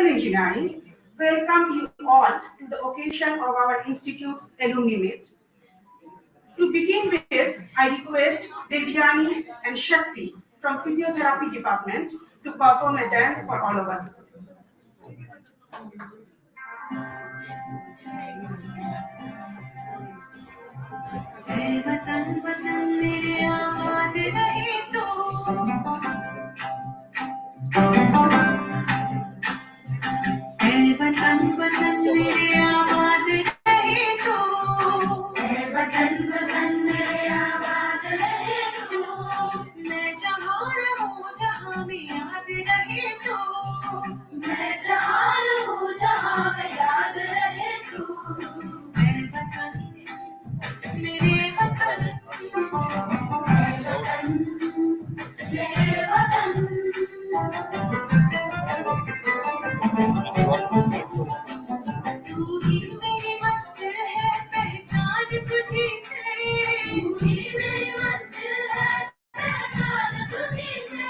Civil Engineering, welcome you all to the occasion of our Institute's Alumni Meet. To begin with, I request Devyani and Shakti from Physiotherapy Department to perform a dance for all of us. वतन वतन मेरे आबाद रहे तो वतन वतन मेरे आबाद रहे तो वतन वतन मेरे आबाद रहे तो मैं जहाँ रहूँ जहाँ में याद रहे तो मैं जहाँ रहूँ जहाँ में याद रहे तो वतन मेरे वतन मेरे वतन तू ही मेरी मंजिल है पहचान तुझी से तू ही मेरी मंजिल है पहचान तुझी से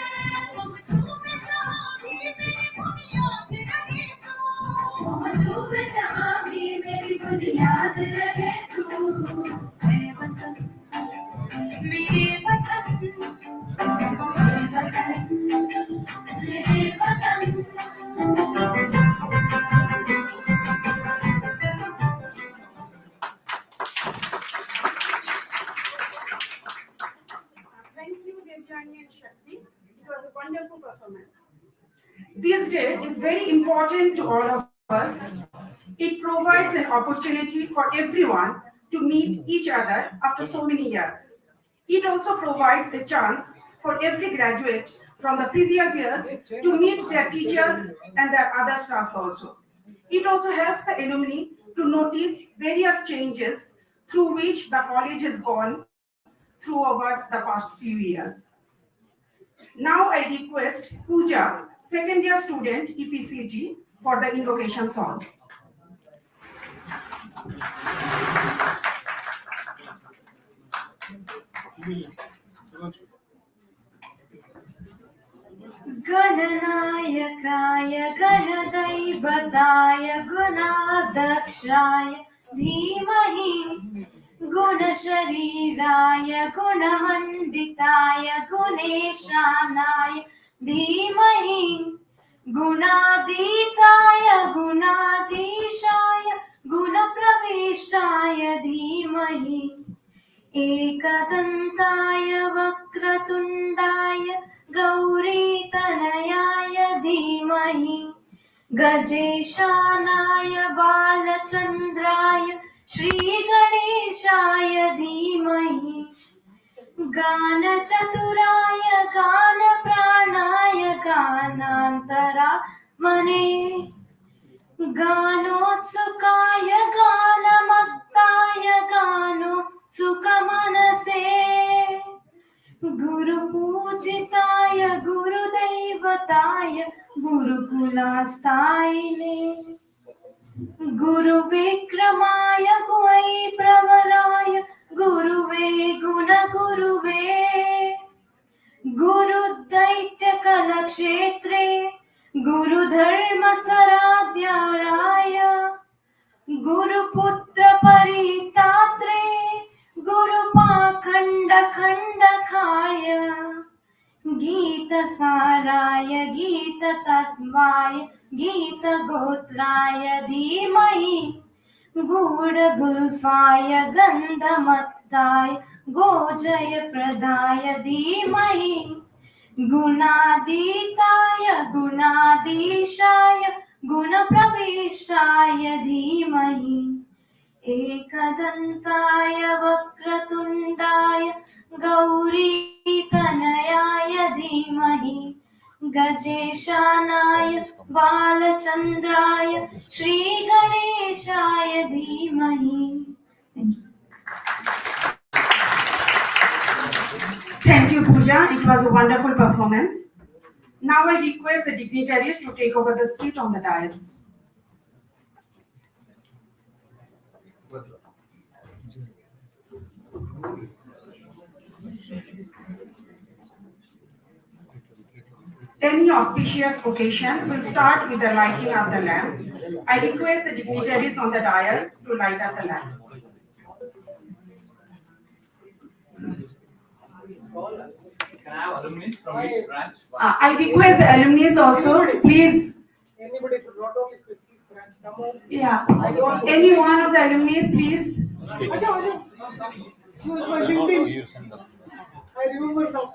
पहुंचूं मैं जहाँ भी मेरी बुनियाद रहे तू पहुंचूं मैं जहाँ भी मेरी बुनियाद रहे तू मेरे वतन मेरे वतन मेरे वतन Thank you, Devyani and Shakti. It was a wonderful performance. This day is very important to all of us. It provides an opportunity for everyone to meet each other after so many years. It also provides a chance for every graduate from the previous years to meet their teachers and their other staffs also. It also helps the alumni to notice various changes through which the college has gone through over the past few years. Now I request Pooja, second year student EPCET, for the invocation song. गणनायकाय गणदैवताय गुणाध्यक्षाय धीमहि गुणशरीराय गुणमण्डिताय गुणेशानाय धीमहि गुणातीताय गुणाधीशाय गुणप्रविष्टाय धीमहि एकदन्ताय वक्रतुण्डाय गौरीतनयाय धीमहि गजेशानाय बालचन्द्राय श्रीगणेशाय धीमहि गानचतुराय गानप्राणाय गानान्तरात्मने गानोत्सुकाय गानमत्ताय गानोत्सुकमनसे गुरुपूजिताय गुरुदैवताय गुरुकुलास्थायिने गुरुविक्रमाय गुवैप्रवराय गुरुवे गुणगुरुवे गुरुदैत्यकलक्षेत्रे गुरुधर्मसराध्याराय गुरुपुत्रपरितात्रे गुरुपाखण्डखण्डकाय गीतसाराय गीततत्त्वाय गीतगोत्राय धीमहि गूढगुल्फाय गन्धमत्ताय गोजयप्रदाय धीमहि गुणातीताय गुणाधीशाय गुणप्रविष्टाय धीमहि एकदन्ताय वक्रतुण्डाय गौरीतनयाय धीमहि गजेशानाय बालचन्द्राय श्रीगणेशाय धीमहि Thank you, Pooja. It was a wonderful performance. Now I request the dignitaries to take over the seat on the dais. Any auspicious occasion will start with the lighting of the lamp. I request the dignitaries on the dais to light up the lamp. Can I have alumni from each branch? I request the alumni also, please. Anybody from not only specific branch, come on. Yeah. Any one of the alumni, please. Acha. She was my LinkedIn. I remember now.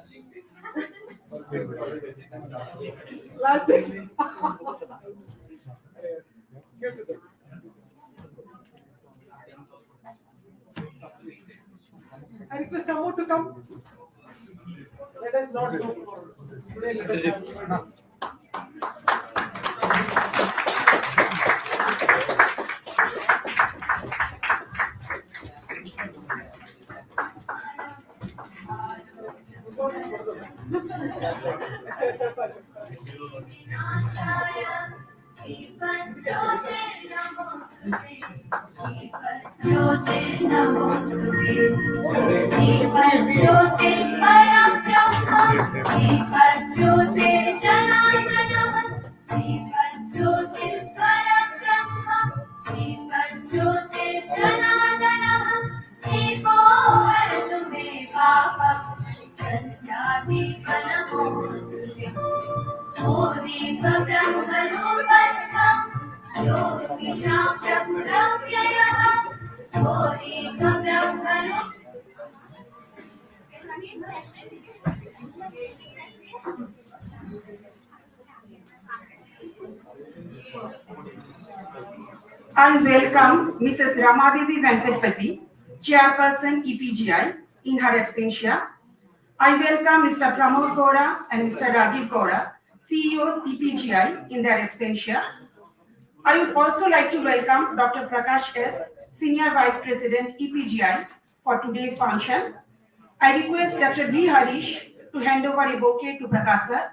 Last day. Give to them. I request someone to come. Let us not go for today. Let us have. I welcome Mrs. Ramadevi Venkatpati, Chairperson EPGI, in her absentia. I welcome Mr. Pramod Gowda and Mr. Rajiv Gowda, CEOs EPGI, in their absentia. I would also like to welcome Dr. Prakash S., Senior Vice President EPGI, for today's function. I request Dr. V. Harish to hand over a bouquet to Prakash sir.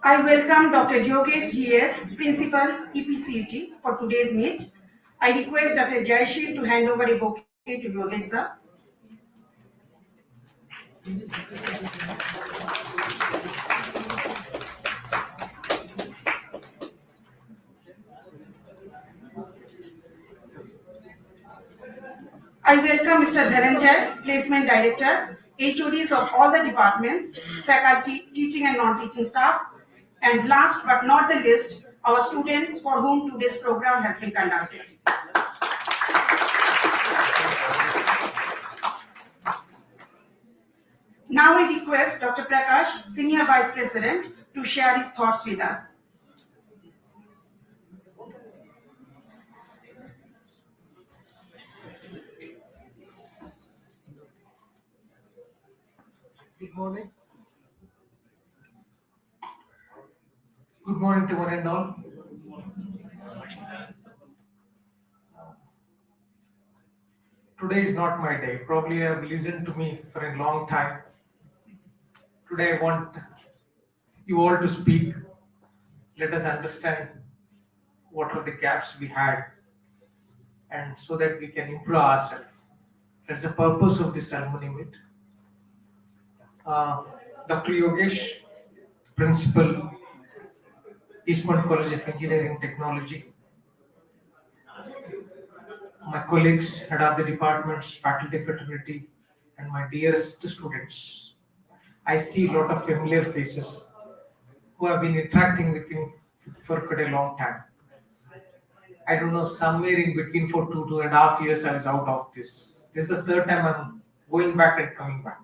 I welcome Dr. Yogesh GS, Principal EPCET, for today's meet. I request Dr. Jayashil to hand over a bouquet to Yogesh sir. I welcome Mr. Dhananjay, Placement Director, HODs of all the departments, faculty, teaching and non-teaching staff, and last but not the least, our students for whom today's program has been conducted. Now I request Dr. Prakash, Senior Vice President, to share his thoughts with us. Good morning. Good morning to one and all. Today is not my day. Probably you have listened to me for a long time. Today I want you all to speak. Let us understand what are the gaps we had, and so that we can improve ourselves. That's the purpose of this alumni meet. Dr. Yogesh, Principal, East Point College of Engineering and Technology. My colleagues, head of the departments, faculty fraternity, and my dearest students. I see a lot of familiar faces who have been interacting with you for quite a long time. I don't know, somewhere in between for 2.5 years, I was out of this. This is the third time I'm going back and coming back.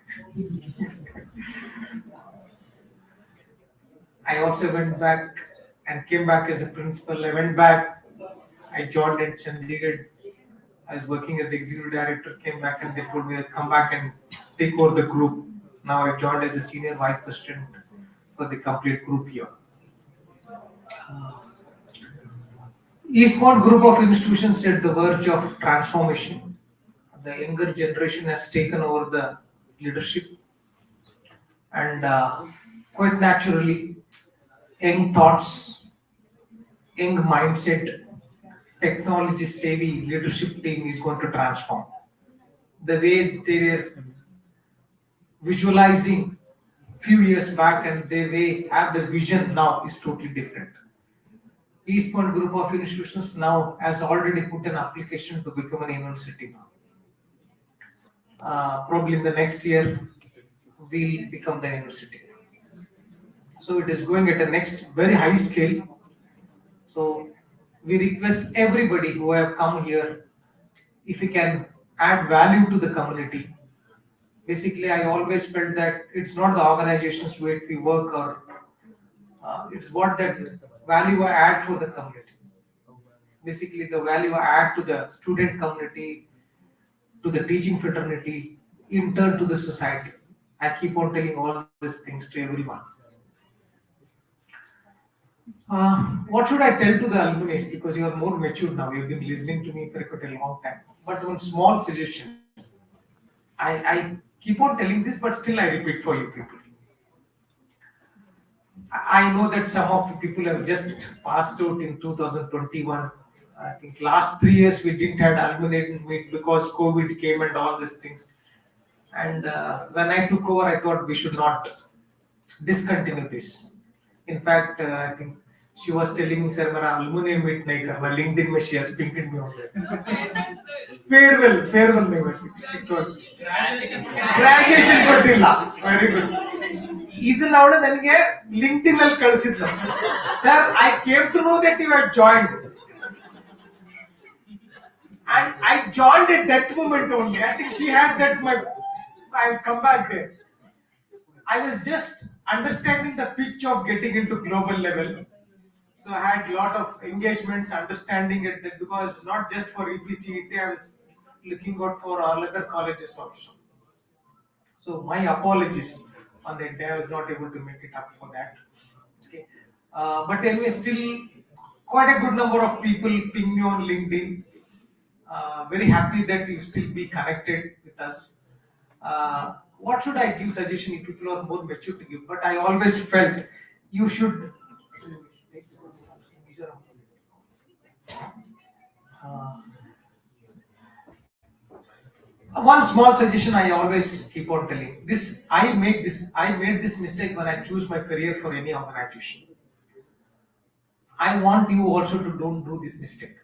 I also went back and came back as a principal. I went back, I joined at Chandigarh. I was working as executive director, came back and they told me to come back and take over the group. Now I joined as a senior vice president for the complete group here. Eastbound group of institutions at the verge of transformation. The younger generation has taken over the leadership, and quite naturally, young thoughts, young mindset, technology savvy leadership team is going to transform. The way they were visualizing few years back and they way have the vision now is totally different. East Point Group of Institutions now has already put an application to become an university now. Probably in the next year, we'll become the university. So it is going at a next very high scale. So we request everybody who have come here, if we can add value to the community. Basically, I always felt that it's not the organizations where we work or it's what that value I add for the community. Basically, the value I add to the student community, to the teaching fraternity, in turn to the society. I keep on telling all these things to everyone. What should I tell to the alumni? Because you are more mature now, you've been listening to me for quite a long time. But one small suggestion. I keep on telling this, but still I repeat for you people. I know that some of the people have just passed out in 2021. I think last 3 years we didn't have alumni meet because COVID came and all these things. And when I took over, I thought we should not discontinue this. In fact, I think she was telling me, sir, मेरा alumni meet नहीं करना. LinkedIn में she has pinged me on that. Farewell नहीं हुआ. She told graduation ಕೊಟ್ಟಿಲ್ಲ. Very good. ಇದನ್ನ ಅವಳು ನನಗೆ LinkedIn ಅಲ್ಲಿ ಕಳಿಸಿದ್ಲು. Sir, I came to know that you had joined. And I joined at that moment only. I think she had that I'll come back there. I was just understanding the pitch of getting into global level. So I had a lot of engagements, understanding it that because it's not just for EPCET, I was looking out for all other colleges also. So my apologies on that day, I was not able to make it up for that. Okay. But anyway, still quite a good number of people ping me on LinkedIn. Very happy that you still be connected with us. What should I give suggestion if people are more mature to give? But I always felt you should. One small suggestion I always keep on telling. I made this mistake when I choose my career for any organization. I want you also to don't do this mistake.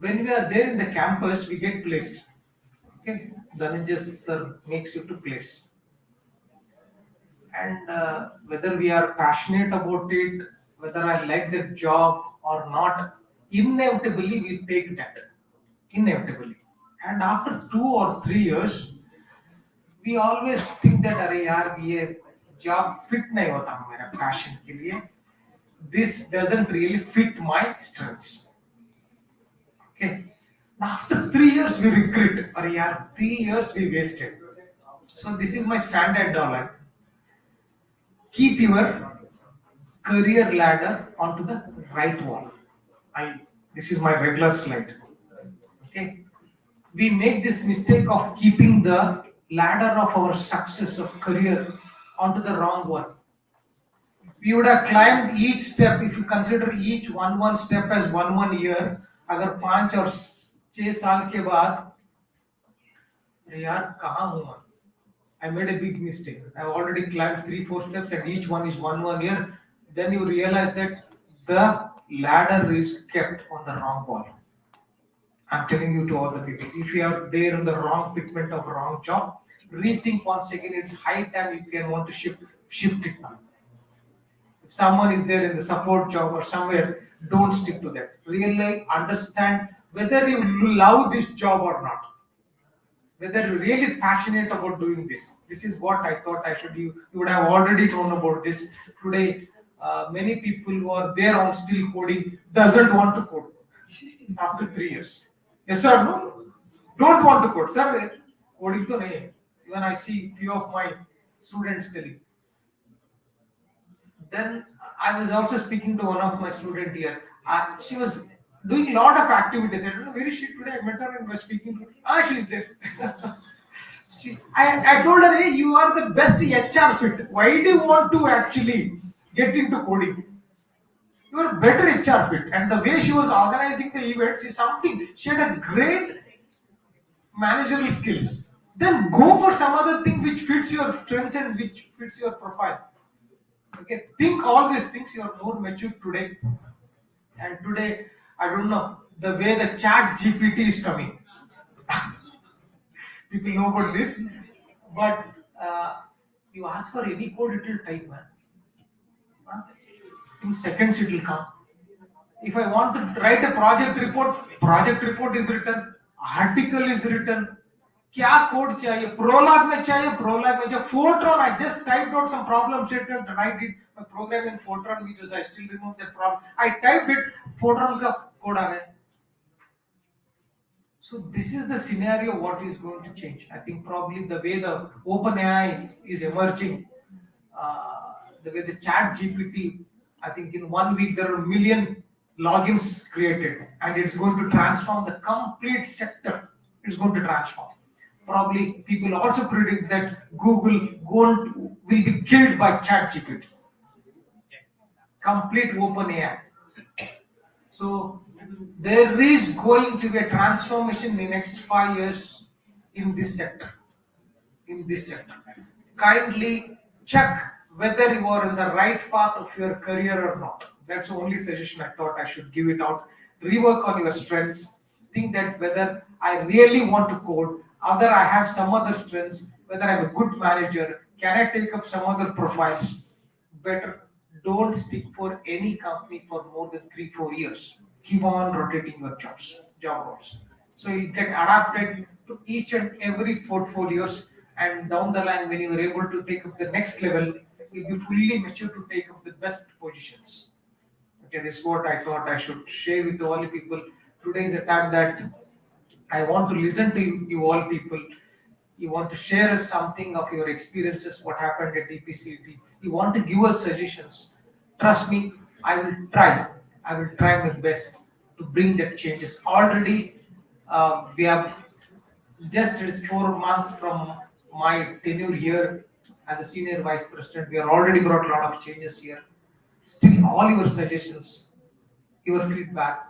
When we are there in the campus, we get placed. Okay, Dhananjay sir makes you to place. And whether we are passionate about it, whether I like that job or not, inevitably we take that. Inevitably. And after 2 or 3 years, we always think that अरे यार ये job fit नहीं होता मेरा passion के लिए. This doesn't really fit my strengths. Okay. After 3 years, we regret. Or yeah, 3 years we wasted. So this is my standard dollar. Keep your career ladder onto the right wall. This is my regular slide. Okay. We make this mistake of keeping the ladder of our success of career onto the wrong one. We would have climbed each step. If you consider each one step as one year, अगर 5 और 6 साल के बाद यार कहाँ हूँ मैं? I made a big mistake. I have already climbed 3-4 steps and each one is one year. Then you realize that the ladder is kept on the wrong wall. I'm telling you to all the people. If you are there in the wrong fitment of wrong job, rethink once again. It's high time you can want to shift it now. If someone is there in the support job or somewhere, don't stick to that. Really understand whether you love this job or not. Whether you're really passionate about doing this. This is what I thought I should. You would have already known about this. Today, many people who are there on still coding doesn't want to code after 3 years. Yes sir, no? Don't want to code. Sir, coding to nahi. Even I see few of my students telling. Then I was also speaking to one of my students here. She was doing a lot of activities. I don't know where is she today. I met her and was speaking to her. She's there. I told her, hey, you are the best HR fit. Why do you want to actually get into coding? You are better HR fit. And the way she was organizing the events is something. She had a great managerial skills. Then go for some other thing which fits your strengths and which fits your profile. Okay, think all these things. You are more mature today. And today, I don't know the way the Chat GPT is coming. People know about this, but you ask for any code, it will type, man. Huh? In seconds, it will come. If I want to write a project report is written, article is written. क्या code चाहिए prologue में चाहिए Fortran I just typed out some problem statement and I did a program in Fortran which is I still remember that problem I typed it Fortran का code आ गया. So this is the scenario what is going to change. I think probably the way the OpenAI is emerging, the way the Chat GPT, I think in 1 week there are a million logins created, and it's going to transform the complete sector. It's going to transform. Probably people also predict that Google will be killed by Chat GPT. Complete OpenAI. So there is going to be a transformation in the next 5 years in this sector. Kindly check whether you are in the right path of your career or not. That's the only suggestion I thought I should give it out. Rework on your strengths. Think that whether I really want to code, whether I have some other strengths, whether I'm a good manager, can I take up some other profiles? Better don't stick for any company for more than 3-4 years. Keep on rotating your job roles. So you get adapted to each and every portfolios, and down the line, when you are able to take up the next level, you'll be fully mature to take up the best positions. Okay, this is what I thought I should share with all the people. Today is a time that I want to listen to you all people. You want to share us something of your experiences, what happened at EPCET. You want to give us suggestions. Trust me, I will try. I will try my best to bring that changes. Already, we have just 4 months from my tenure here as a senior vice president. We have already brought a lot of changes here. Still, all your suggestions, your feedback,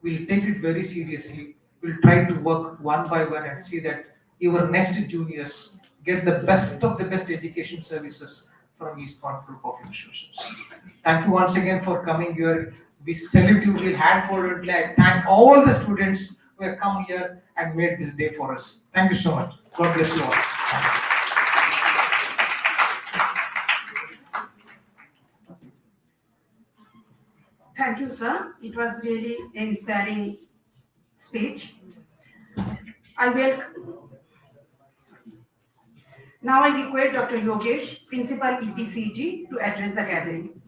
we'll take it very seriously. We'll try to work one by one and see that your next juniors get the best of the best education services from East Point Group of Institutions. Thank you once again for coming here. We salute you hand-foldedly. I thank all the students who have come here and made this day for us. Thank you so much. God bless you all. Thank you, sir. It was really an inspiring speech. I will. Now I request Dr. Yogesh, Principal EPCET, to address the gathering.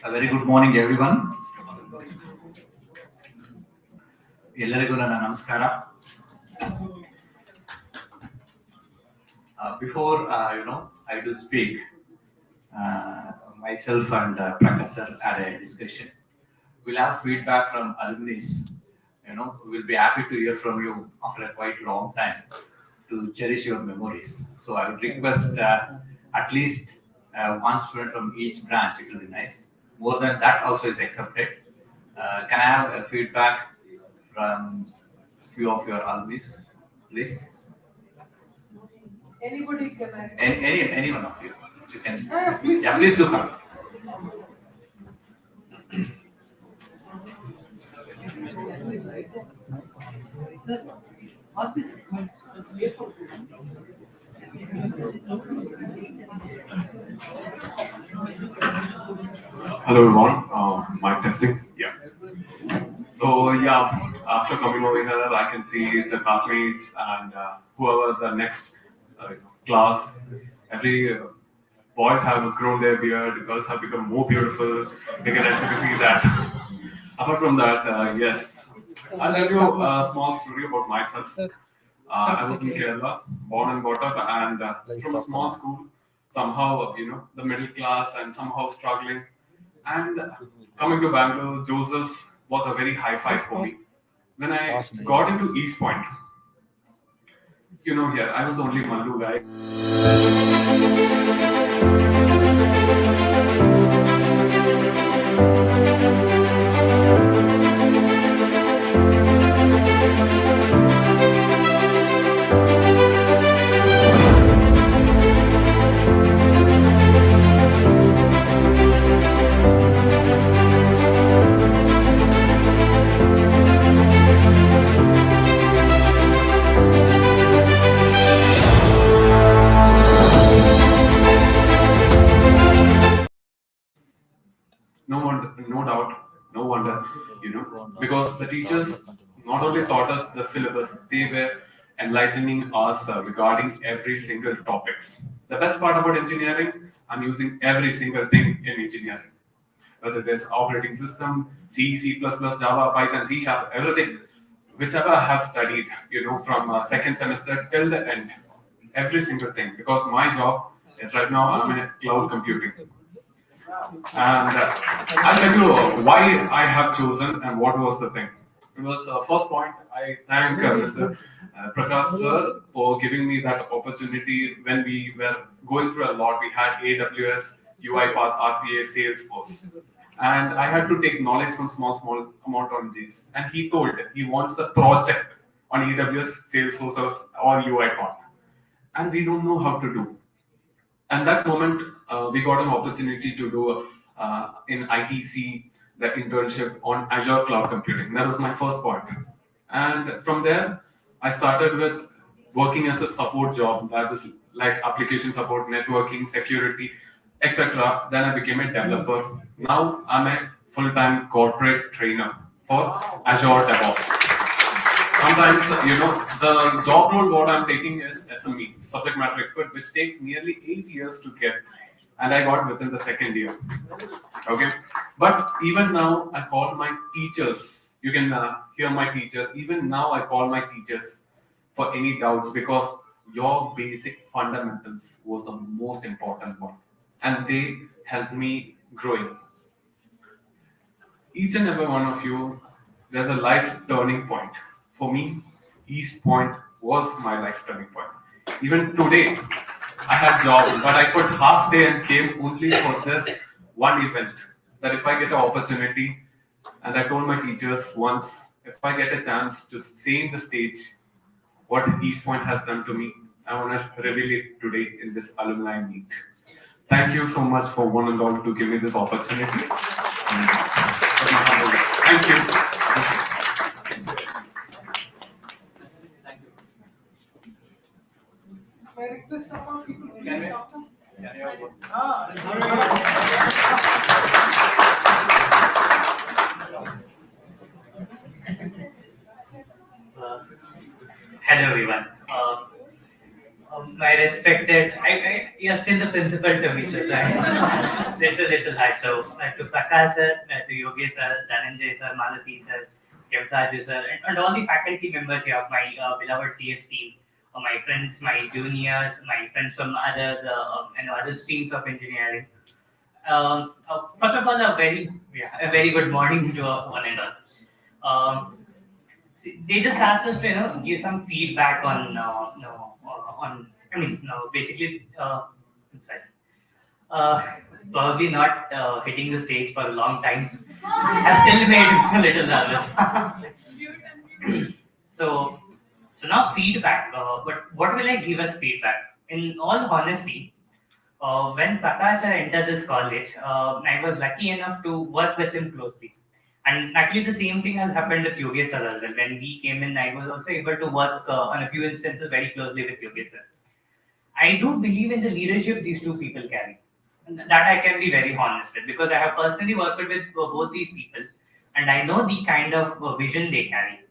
A very good morning, everyone. ಎಲ್ಲರಿಗೂ ನನ್ನ ನಮಸ್ಕಾರ. Before I do speak, myself and Prakash sir had a discussion. We'll have feedback from alumni. We'll be happy to hear from you after a quite long time to cherish your memories. So I would request at least one student from each branch. It will be nice. More than that also is accepted. Can I have a feedback from few of your alumni, please? Anybody can I? Any one of you. You can. Please. Yeah, please do come. Hello everyone, mic testing. Yeah. So after coming over here, I can see the classmates and whoever the next class. Every boys have grown their beard, girls have become more beautiful. You can actually see that. Apart from that, yes, I'll tell you a small story about myself. I was in Kerala, born and brought up, and from a small school, somehow the middle class and somehow struggling. And coming to Bangalore, Joseph's was a very high five for me. When I got into East Point, here I was the only Mallu guy. No doubt, no wonder, because the teachers not only taught us the syllabus, they were enlightening us regarding every single topics. The best part about engineering, I'm using every single thing in engineering, whether it is operating system, C, C++, Java, Python, C Sharp, everything, whichever I have studied, from second semester till the end, every single thing, because my job is right now I'm in cloud computing. And I'll tell you why I have chosen and what was the thing. It was the first point. I thank Mr. Prakash sir for giving me that opportunity when we were going through a lot. We had AWS, UiPath, RPA, Salesforce. And I had to take knowledge from small amount on these. And he told he wants a project on AWS, Salesforce or UiPath. And we don't know how to do. And that moment, we got an opportunity to do in ITC the internship on Azure Cloud Computing. That was my first point. And from there, I started with working as a support job. That was like application support, networking, security, etc. Then I became a developer. Now I'm a full-time corporate trainer for Azure DevOps. Sometimes, the job role what I'm taking is SME, subject matter expert, which takes nearly 8 years to get, and I got within the second year. Okay, but even now I call my teachers. You can hear my teachers. Even now I call my teachers for any doubts because your basic fundamentals was the most important one, and they helped me growing. Each and every one of you, there's a life turning point. For me, East Point was my life turning point. Even today, I had jobs, but I put half day and came only for this one event. That if I get an opportunity, and I told my teachers once, if I get a chance to say in the stage what East Point has done to me, I want to reveal it today in this alumni meet. Thank you so much for one and all to give me this opportunity. Thank you. I request some people to please come. Hello everyone. My respected, you're still the principal to me, sir. That's a little hard. So to Prakash sir, to Yogesh sir, Dhananjay sir, Malati sir, Kevtaju sir, and all the faculty members here, my beloved CS team, my friends, my juniors, my friends from other streams of engineering. First of all, a very good morning to one and all. They just asked us to give some feedback on basically I'm sorry, probably not hitting the stage for a long time has still made me a little nervous. so now feedback, but what will I give as feedback? In all honesty, when Prakash entered this college, I was lucky enough to work with him closely. And actually, the same thing has happened with Yogesh sir as well. When we came in, I was also able to work on a few instances very closely with Yogesh sir. I do believe in the leadership these two people carry. And that I can be very honest with because I have personally worked with both these people and I know the kind of vision they carry.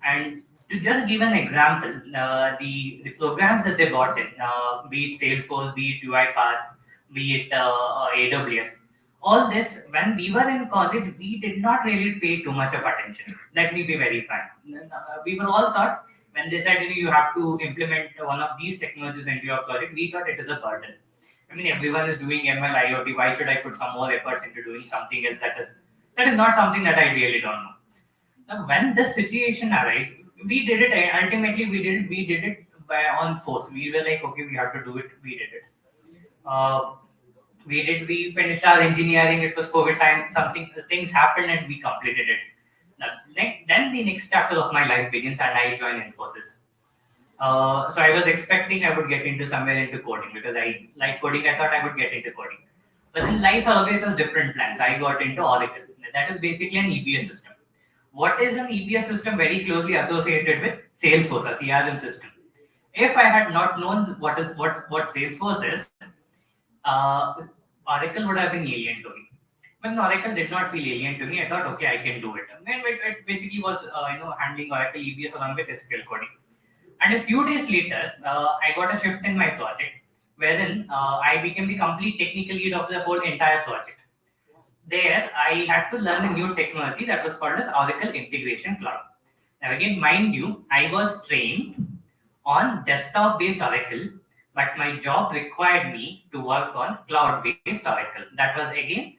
And to just give an example, the programs that they brought in, be it Salesforce, be it UiPath, be it AWS, all this, when we were in college, we did not really pay too much of attention. Let me be very frank. We were all thought, when they said you have to implement one of these technologies into your project, we thought it is a burden. mean, everyone is doing ML IoT. Why should I put some more efforts into doing something else that is not something that I really don't know. Now, when this situation arises, we did it. Ultimately, we did it by on force. We were like, okay, we have to do it. We did it. Uh, we finished our engineering. It was COVID time. Something things happened and we completed it. Now, then the next chapter of my life begins, and I join Infosys. So I was expecting I would get into somewhere into coding because I like coding. I thought I would get into coding, but then life always has different plans. I got into Oracle. That is basically an EBS system. What is an EBS system? Very closely associated with Salesforce, a CRM system. If I had not known what Salesforce is, uh, Oracle would have been alien to me. When Oracle did not feel alien to me, I thought, okay, I can do it. And then it basically was, handling Oracle EBS along with SQL coding. And a few days later, I got a shift in my project, wherein I became the complete technical lead of the whole entire project. There, I had to learn a new technology that was called as Oracle Integration Cloud. Now, again, mind you, I was trained on desktop-based Oracle, but my job required me to work on cloud-based Oracle. That was again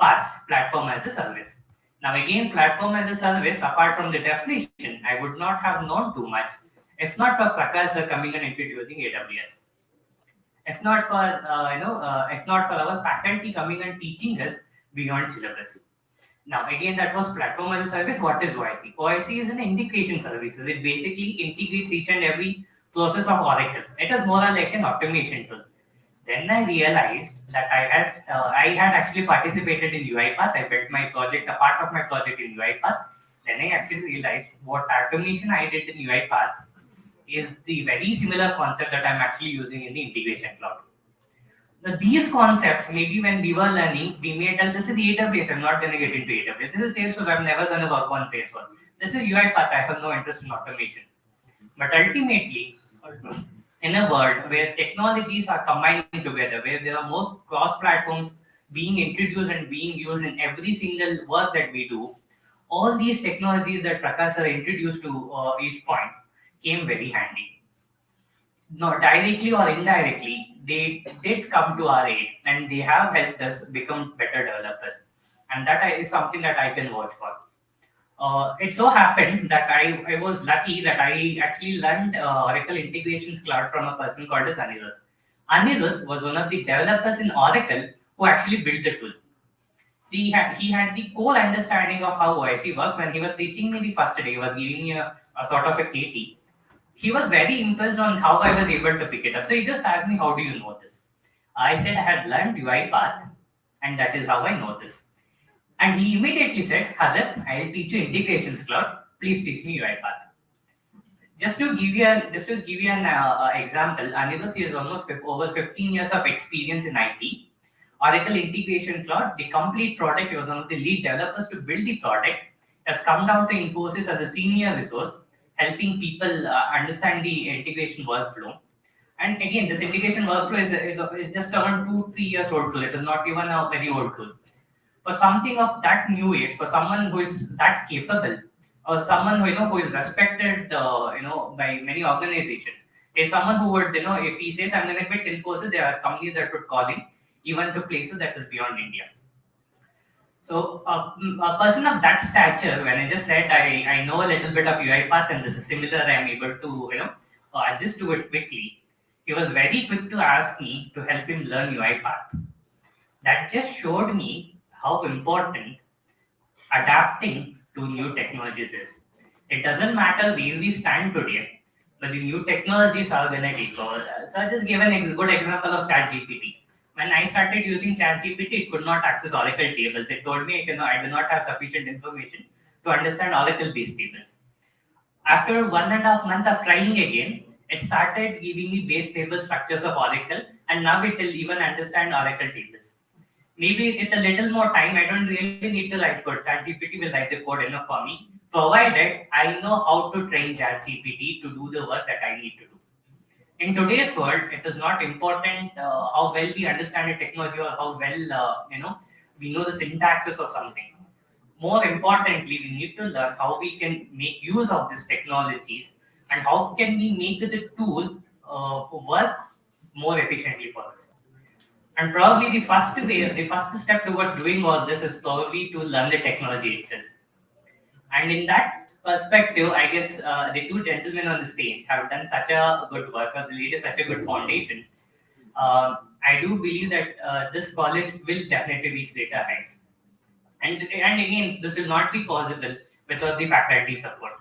PaaS, Platform as a Service. Now, again, Platform as a Service, apart from the definition, I would not have known too much if not for Prakash sir coming and introducing AWS. If not for our faculty coming and teaching us beyond syllabus. Now, again, that was Platform as a Service. What is OIC? OIC is an integration services. It basically integrates each and every process of Oracle. It is more like an automation tool. Then I realized that I had actually participated in UiPath. I built my project, a part of my project in UiPath. Then I actually realized what automation I did in UiPath is the very similar concept that I'm actually using in the integration cloud. Now, these concepts, maybe when we were learning, we may tell this is AWS, I'm not going to get into AWS. This is Salesforce, I'm never going to work on Salesforce. This is UiPath, I have no interest in automation. But ultimately, in a world where technologies are combining together, where there are more cross platforms being introduced and being used in every single work that we do, all these technologies that Prakash sir introduced to each point came very handy. No, directly or indirectly, they did come to our aid and they have helped us become better developers. And that is something that I can vouch for. It so happened that I was lucky that I actually learned Oracle Integrations Cloud from a person called as Anirudh. Anirudh was one of the developers in Oracle who actually built the tool. See, he had the core understanding of how OIC works. When he was teaching me the first day, he was giving me a sort of a KT. He was very impressed on how I was able to pick it up. So he just asked me, how do you know this? I said I had learned UiPath and that is how I know this. And he immediately said, Hadat, I'll teach you integrations cloud. Please teach me UiPath. Just to give you an example, Anirudh has almost over 15 years of experience in IT. Oracle Integration Cloud, the complete product, he was one of the lead developers to build the product, has come down to Infosys as a senior resource, helping people understand the integration workflow. And again, this integration workflow is just around 2-3 years old tool. It is not even a very old tool. For something of that new age, for someone who is that capable, or someone who is respected, by many organizations, is someone who would, if he says I'm going to quit Infosys, there are companies that would call him, even to places that is beyond India. So a person of that stature, when I just said I know a little bit of UiPath and this is similar, I'm able to adjust to it quickly. He was very quick to ask me to help him learn UiPath. That just showed me how important adapting to new technologies is. It doesn't matter where we stand today, but the new technologies are going to take over. So I just give a good example of ChatGPT. When I started using ChatGPT, it could not access Oracle tables. It told me I do not have sufficient information to understand Oracle-based tables. After 1.5 months of trying again, it started giving me base table structures of Oracle, and now it will even understand Oracle tables. Maybe with a little more time, I don't really need to write code. ChatGPT will write the code enough for me, provided I know how to train ChatGPT to do the work that I need to do. In today's world, it is not important how well we understand a technology or how well we know the syntaxes of something. More importantly, we need to learn how we can make use of these technologies and how can we make the tool work more efficiently for us. And probably the first step towards doing all this is probably to learn the technology itself. And in that perspective, I guess the two gentlemen on the stage have done such a good work, or laid such a good foundation. I do believe that this college will definitely reach greater heights. And again, this will not be possible without the faculty support.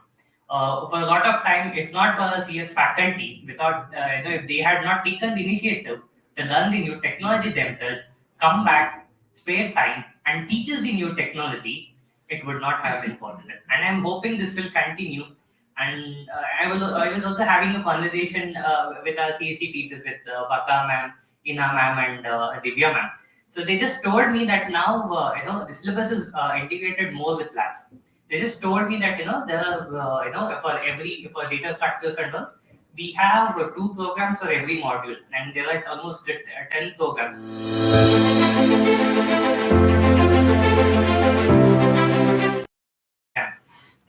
For a lot of time, if not for us CS faculty, without if they had not taken the initiative to learn the new technology themselves, come back, spare time, and teach us the new technology, it would not have been possible. And I'm hoping this will continue. And I was also having a conversation with our CSC teachers, with Baka ma'am, Ina ma'am, and Divya ma'am. So they just told me that now the syllabus is integrated more with labs. They just told me that there are for data structures and all, we have 2 programs for every module, and there are almost 10 programs.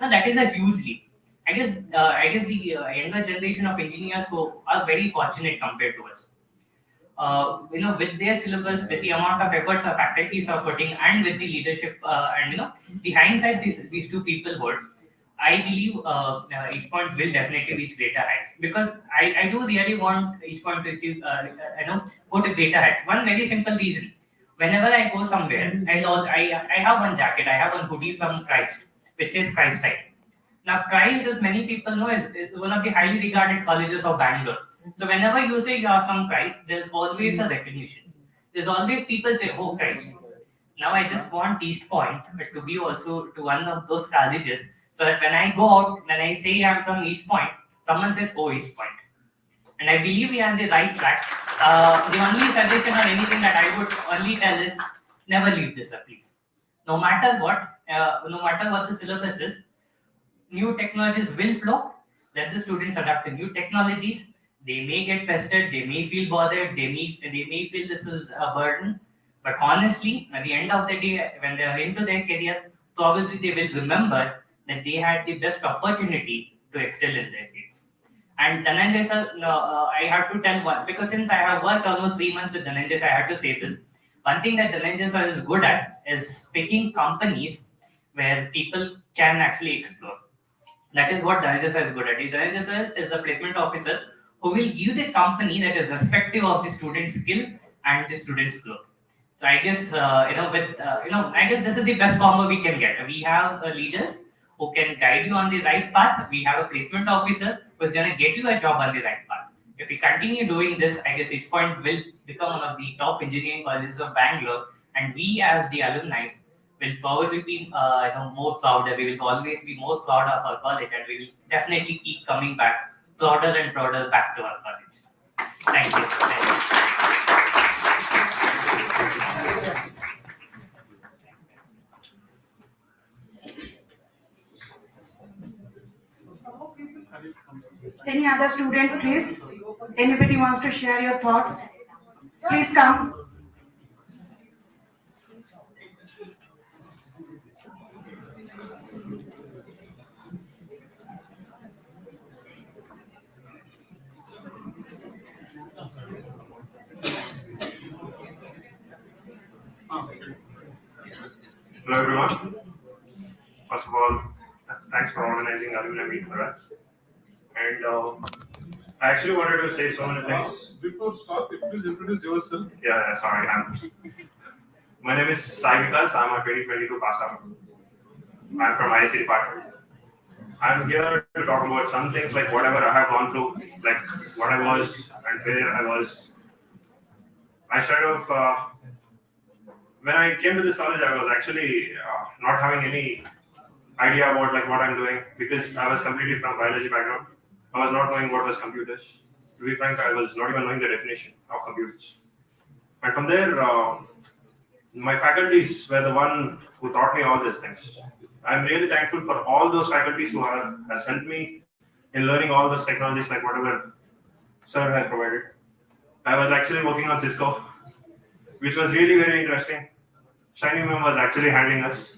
Now that is a huge leap. I guess the younger generation of engineers who are very fortunate compared to us. With their syllabus, with the amount of efforts our faculties are putting, and with the leadership, and the hindsight these two people hold, I believe East Point will definitely reach greater heights, because I do really want East Point to achieve, go to greater heights. One very simple reason: whenever I go somewhere, I have one jacket, I have one hoodie from Christ, which says Christ type. Now, Christ, as many people know, is one of the highly regarded colleges of Bangalore. So whenever you say you are from Christ, there's always a recognition. There's always people say, "Oh, Christ." Now I just want East Point to be also to one of those colleges, so that when I go out, when I say I'm from East Point, someone says, "Oh, East Point." And I believe we are on the right track. The only suggestion or anything that I would only tell is, never leave this up, please. No matter what the syllabus is, new technologies will flow. Let the students adapt to new technologies. They may get tested, they may feel bothered, they may feel this is a burden. But honestly, at the end of the day, when they are into their career, probably they will remember that they had the best opportunity to excel in their fields. And Dhananjay sir, I have to tell one, because since I have worked almost 3 months with Dhananjay sir, I have to say this. One thing that Dhananjay sir is good at is picking companies where people can actually explore. That is what Dhananjay sir is good at. Dhananjay sir is a placement officer who will give the company that is respective of the student's skill and the student's growth. So I guess I guess this is the best combo we can get. We have leaders who can guide you on the right path. We have a placement officer who is going to get you a job on the right path. If we continue doing this, I guess East Point will become one of the top engineering colleges of Bangalore, and we as the alumni will probably be more prouder. We will always be more proud of our college, and we will definitely keep coming back prouder and prouder back to our college. Thank you. Thank you. Any other students, please? Anybody wants to share your thoughts? Please come. Hello everyone. First of all, thanks for organizing Alumni Meet for us. And I actually wanted to say so many things. Before start, please introduce yourself. Yeah, sorry. My name is Sai Vikas. I'm a 2022 pass out. I'm from IC department. I'm here to talk about some things like whatever I have gone through, like what I was and where I was. I started off when I came to this college. I was actually not having any idea about like what I'm doing, because I was completely from biology background. I was not knowing what was computers. To be frank, I was not even knowing the definition of computers. And from there, my faculties were the one who taught me all these things. I'm really thankful for all those faculties who has helped me in learning all those technologies, like whatever sir has provided. I was actually working on Cisco, which was really very interesting. Shiny ma'am was actually handling us.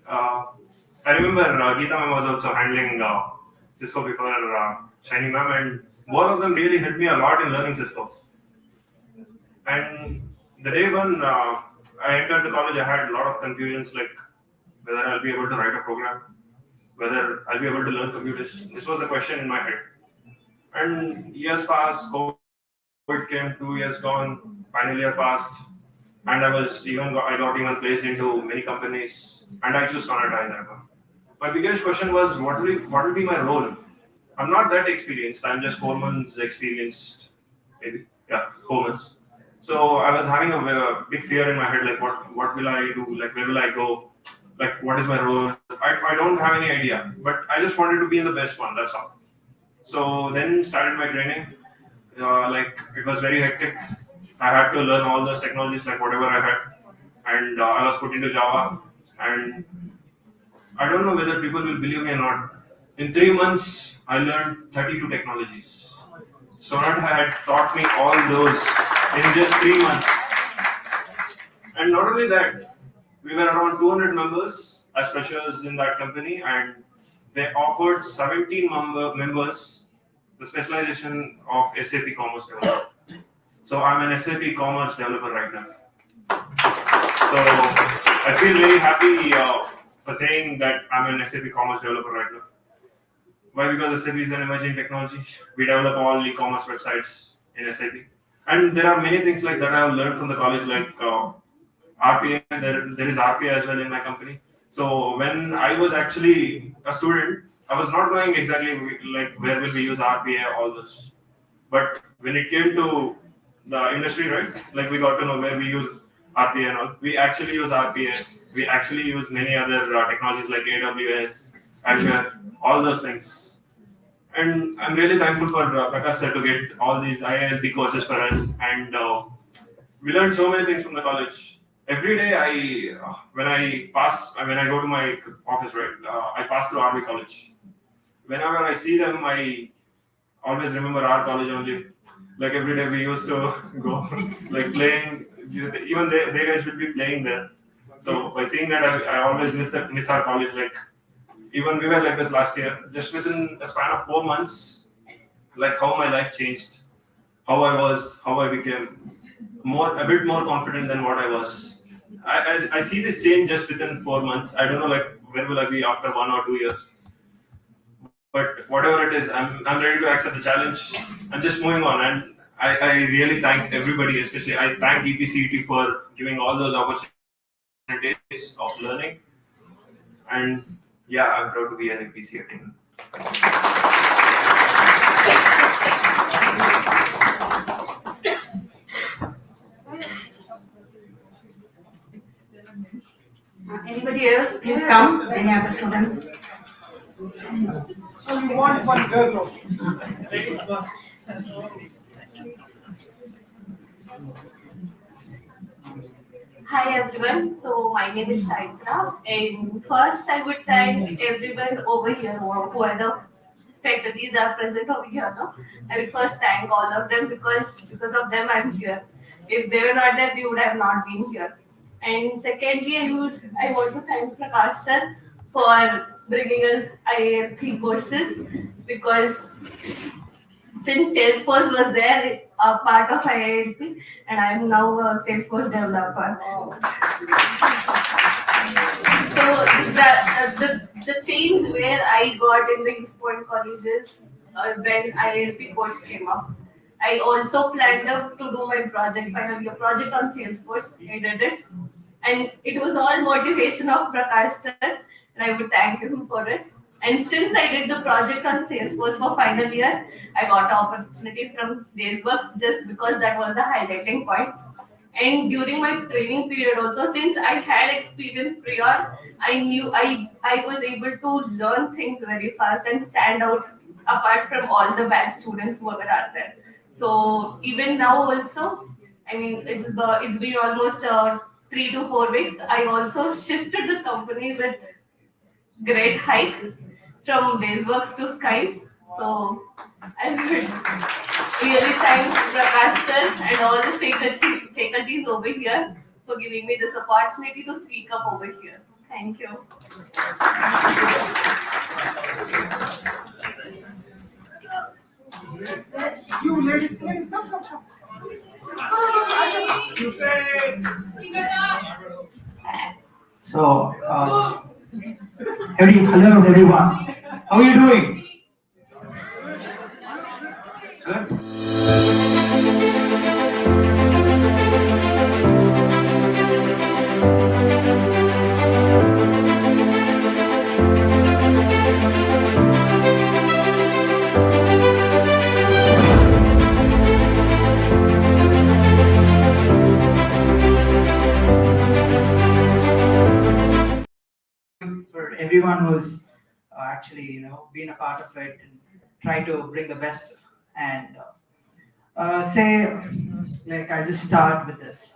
I remember Geeta ma'am was also handling Cisco before Shiny ma'am, and both of them really helped me a lot in learning Cisco. And the day when I entered the college, I had a lot of confusions like whether I'll be able to write a program, whether I'll be able to learn computers. This was the question in my head. And years passed, COVID came, 2 years gone, final year passed, and I got even placed into many companies, and I chose Sonata in that one. My biggest question was, what will be my role? I'm not that experienced. I'm just 4 months experienced, maybe. Yeah, 4 months. So I was having a big fear in my head, like what will I do? Like where will I go? Like what is my role? I don't have any idea, but I just wanted to be in the best one. That's all. So then started my training. Like it was very hectic. I had to learn all those technologies, like whatever I had, and I was put into Java. And I don't know whether people will believe me or not. In 3 months, I learned 32 technologies. Sonata had taught me all those in just 3 months. And not only that, we were around 200 members as freshers in that company, and they offered 17 members the specialization of SAP Commerce Developer. So I'm an SAP Commerce Developer right now. So I feel very happy for saying that I'm an SAP Commerce Developer right now. Why? Because SAP is an emerging technology. We develop all e-commerce websites in SAP. And there are many things like that I have learned from the college, like RPA. There is RPA as well in my company. So when I was actually a student, I was not knowing exactly like where will we use RPA, all this. But when it came to the industry, right? Like we got to know where we use RPA and all. We actually use RPA. We actually use many other technologies like AWS, Azure, all those things. And I'm really thankful for Prakash sir to get all these IILP courses for us. And we learned so many things from the college. Every day, when I go to my office, right, I pass through RV College. Whenever I see them, I always remember our college only. Like every day we used to go, like playing. Even they guys will be playing there. So by seeing that, I always miss our college. Like even we were like this last year. Just within a span of 4 months, like how my life changed, how I became a bit more confident than what I was. I see this change just within 4 months. I don't know like where will I be after 1 or 2 years. But whatever it is, I'm ready to accept the challenge. I'm just moving on, and I really thank everybody, especially I thank EPCET for giving all those opportunities of learning. And yeah, I'm proud to be an EPCET. Anybody else? Please come. Any other students? We want one girl. Hi everyone, so my name is Saitra, and first I would thank everyone over here who are the faculties are present over here. No? I will first thank all of them because of them I'm here. If they were not there, we would have not been here. And secondly, I want to thank Prakash sir for bringing us IILP courses because since Salesforce was there, a part of IILP, and I am now a Salesforce developer. So the change where I got in the East Point colleges when IILP course came up, I also planned out to do my project, final year project on Salesforce. I did it, and it was all motivation of Prakash sir, and I would thank him for it. And since I did the project on Salesforce for final year, I got an opportunity from DaysWorks just because that was the highlighting point. And during my training period also, since I had experience prior, I knew I was able to learn things very fast and stand out apart from all the bad students who were out there. So even now also, I mean, it's been almost 3 to 4 weeks. I also shifted the company with great hike from Baseworks to Skies. So I would really thank Prakash sir and all the faculties over here for giving me this opportunity to speak up over here. Thank you. You ladies, come. So, hello everyone. How are you doing? Good. For everyone who's actually been a part of it and try to bring the best and say like I'll just start with this.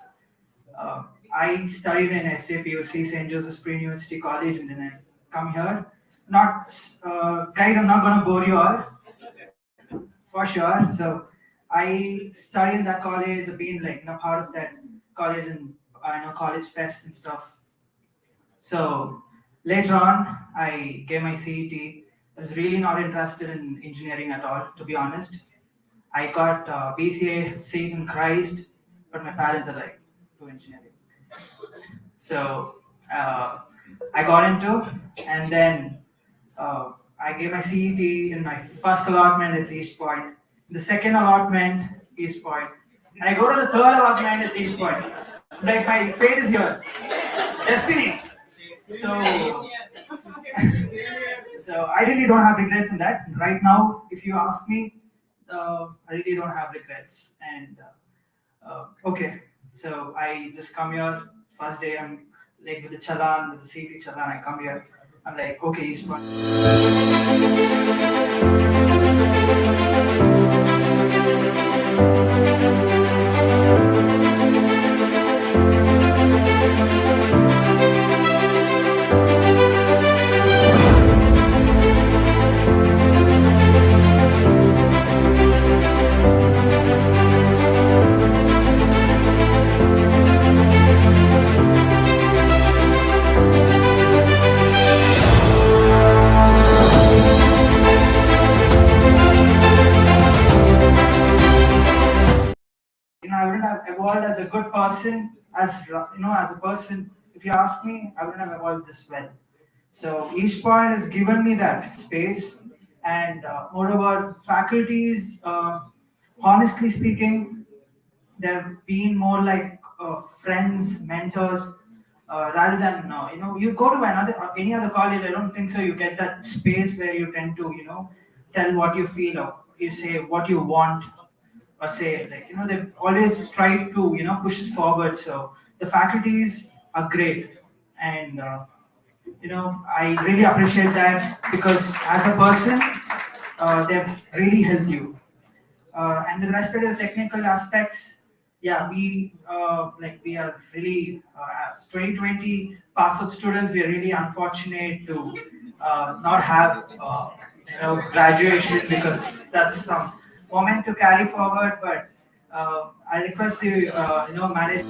I studied in SJPUC, St. Joseph's Pre-University College, and then I come here. Not guys, I'm not gonna bore you all for sure. So I studied in that college. I've been like part of that college and college fest and stuff. So later on, I gave my CET. I was really not interested in engineering at all, to be honest. I got BCA seat in Christ, but my parents are like, do engineering. So I got into, and then I gave my CET in my first allotment, it's East Point. The second allotment, East Point. And I go to the third allotment, it's East Point. Like my fate is here. Destiny. So I really don't have regrets in that. Right now, if you ask me, I really don't have regrets. And okay, so I just come here. First day, I'm like with the challan, with the CT challan, I come here. I'm like, okay, East Point. I wouldn't have evolved as a good person, as a person. If you ask me, I wouldn't have evolved this well. So East Point has given me that space, and moreover, faculties. Honestly speaking, they've been more like friends, mentors, rather than you go to any other college. I don't think so. You get that space where you tend to tell what you feel, or you say what you want. Or say they've always tried to push us forward. So the faculties are great, and I really appreciate that, because as a person they've really helped you. And with respect to the technical aspects, yeah, we are really as 2020 pass out students, we are really unfortunate to not have graduation, because that's some moment to carry forward, but I request you, manage.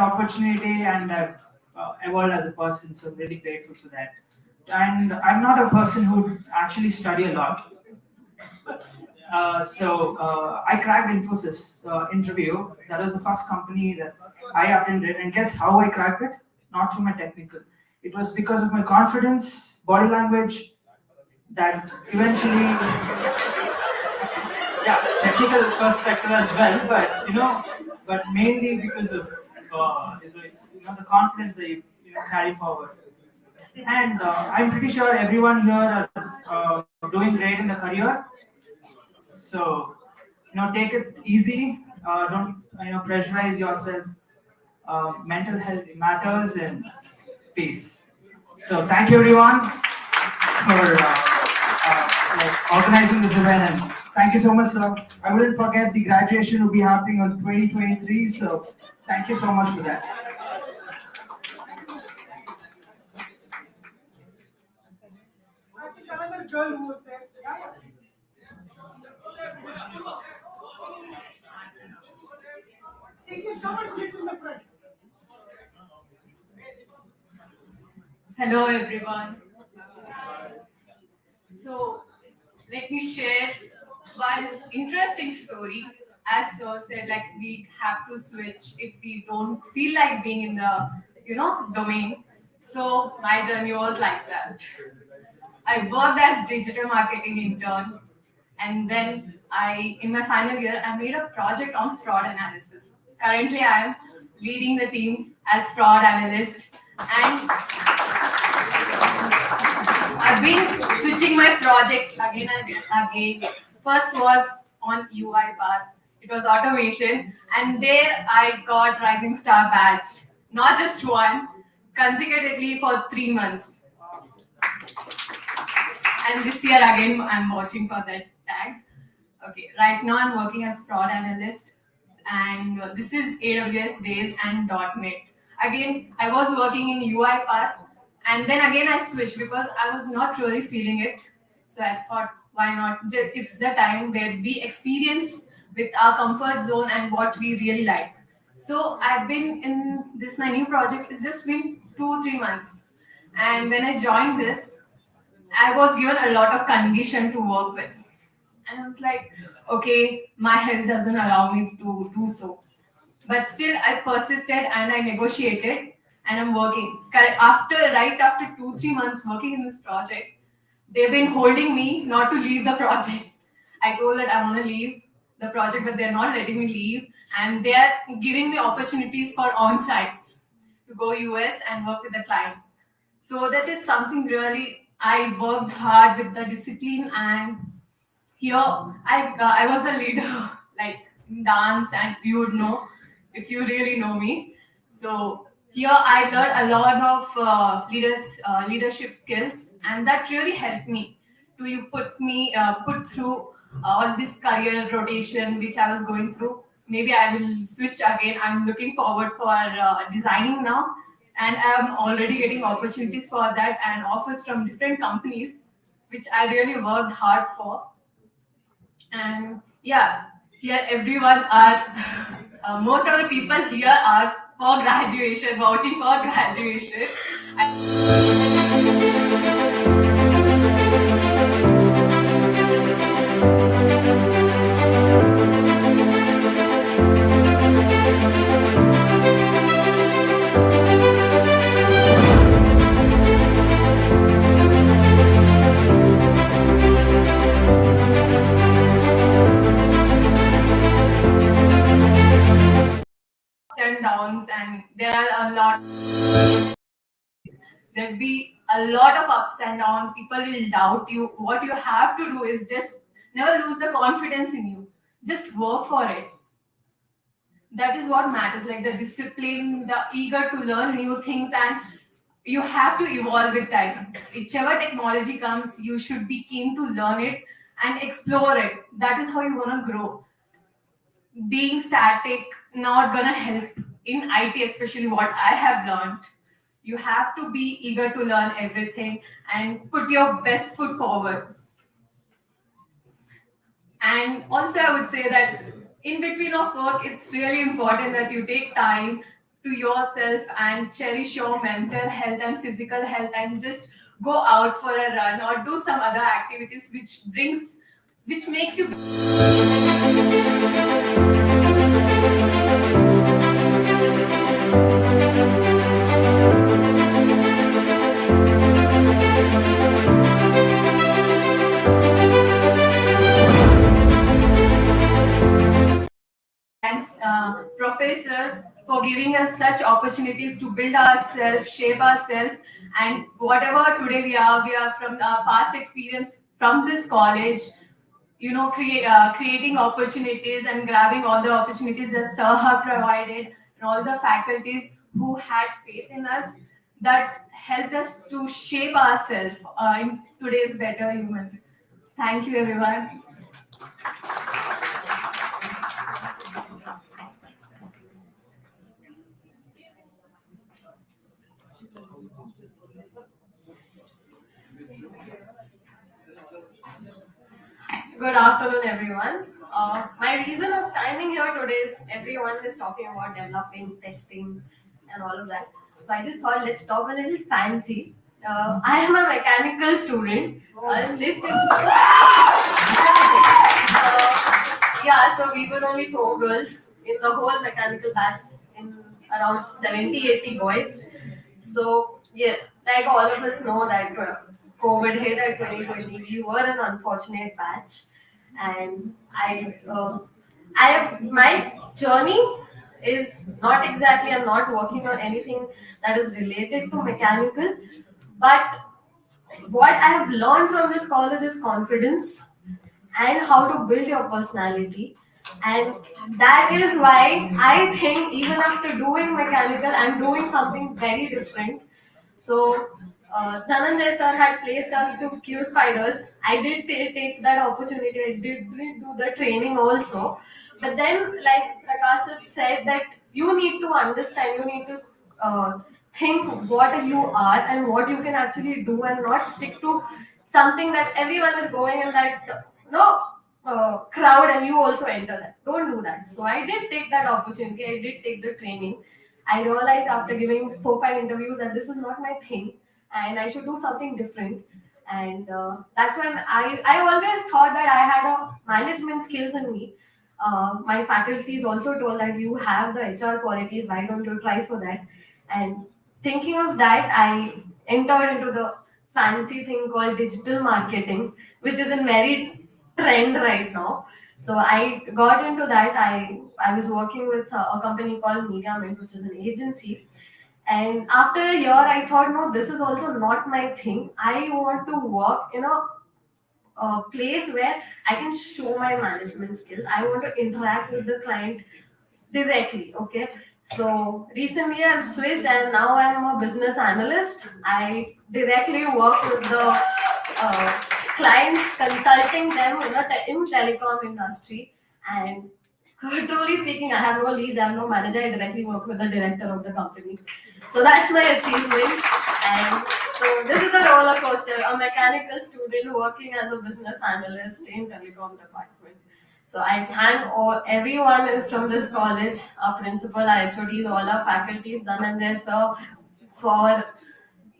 opportunity and I've evolved as a person. So I'm really grateful for that. And I'm not a person who would actually study a lot. I cracked Infosys interview. That was the first company that I attended, and guess how I cracked it? Not through my technical. It was because of my confidence, body language, that eventually, yeah, technical perspective as well. But mainly because of the confidence that you carry forward. And I'm pretty sure everyone here are doing great in the career. So, take it easy. Don't pressurize yourself. Mental health matters, and peace. So, thank you everyone for organizing this event, and thank you so much, sir. I wouldn't forget the graduation will be happening on 2023. So, thank you so much for that. Another girl who was there. Come and sit in the front. Hello everyone. So let me share one interesting story. As Sir said, like we have to switch if we don't feel like being in the domain. So my journey was like that. I worked as digital marketing intern, and then in my final year, I made a project on fraud analysis. Currently, I am leading the team as fraud analyst, and I've been switching my projects again and again. First was on UI path. It was automation, and there I got Rising Star badge. Not just one, consecutively for 3 months. And this year again, I'm watching for that tag. Okay, right now I'm working as fraud analyst, and this is AWS based and .NET. Again, I was working in UI part, and then again I switched because I was not really feeling it. So I thought, why not? It's the time where we experience with our comfort zone and what we really like. So I've been in this, my new project. It's just been 2-3 months, and when I joined this, I was given a lot of condition to work with. And I was like, okay, my health doesn't allow me to do so. But still, I persisted and I negotiated, and I'm working. Right after 2-3 months working in this project, they've been holding me not to leave the project. I told that I want to leave the project, but they're not letting me leave. And they're giving me opportunities for on-sites to go US and work with the client. So that is something really, I worked hard with the discipline, and here I was a leader, like in dance, and you would know if you really know me. So here I learned a lot of leadership skills, and that really helped me to put through all this career rotation which I was going through. Maybe I will switch again. I'm looking forward for designing now, and I'm already getting opportunities for that and offers from different companies, which I really worked hard for. And yeah, here everyone are most of the people here are for graduation, vouching for graduation. And downs, and there are there'll be a lot of ups and downs. People will doubt you. What you have to do is just never lose the confidence in you. Just work for it. That is what matters, like the discipline, the eager to learn new things, and you have to evolve with time. Whichever technology comes, you should be keen to learn it and explore it. That is how you want to grow. Being static not gonna help in IT, especially what I have learned. You have to be eager to learn everything and put your best foot forward. And also I would say that in between of work, it's really important that you take time to yourself and cherish your mental health and physical health and just go out for a run or do some other activities which makes you and professors for giving us such opportunities to build ourselves, shape ourselves, and whatever today we are from our past experience from this college, creating opportunities and grabbing all the opportunities that Sir have provided and all the faculties who had faith in us that helped us to shape ourselves in today's better human. Thank you, everyone. Good afternoon, everyone. My reason of standing here today is everyone is talking about developing, testing, and all of that. So I just thought let's talk a little fancy. I am a mechanical student. I live in. So we were only 4 girls in the whole mechanical batch, in around 70-80 boys. So yeah, like all of us know that COVID hit at 2020. We were an unfortunate batch, and I have my journey is not exactly. I'm not working on anything that is related to mechanical, but what I have learned from this college is confidence and how to build your personality. And that is why I think even after doing mechanical, I'm doing something very different. So Dhananjay sir had placed us to Q Spiders. I did take that opportunity. I did do the training also. But then, like Prakash said, that you need to understand, you need to think what you are and what you can actually do, and not stick to something that everyone is going in that crowd and you also enter that. Don't do that. So I did take that opportunity. I did take the training. I realized after giving 4-5 interviews that this is not my thing and I should do something different. And that's when I always thought that I had a management skills in me. My faculties also told that you have the HR qualities, why don't you try for that? And thinking of that, I entered into the fancy thing called digital marketing, which is in very trend right now. So I got into that. I was working with a company called Meet-2023, which is an agency. And after a year, I thought, no, this is also not my thing. I want to work in a place where I can show my management skills. I want to interact with the client directly. Okay. So recently I've switched and now I'm a business analyst. I directly work with the clients, consulting them in telecom industry. And truly speaking, I have no leads, I have no manager. I directly work with the director of the company. So that's my achievement. And so this is the roller coaster, a mechanical student working as a business analyst in telecom department. So I thank everyone from this college, our principal, our HODs, all our faculties, Dhananjay sir, for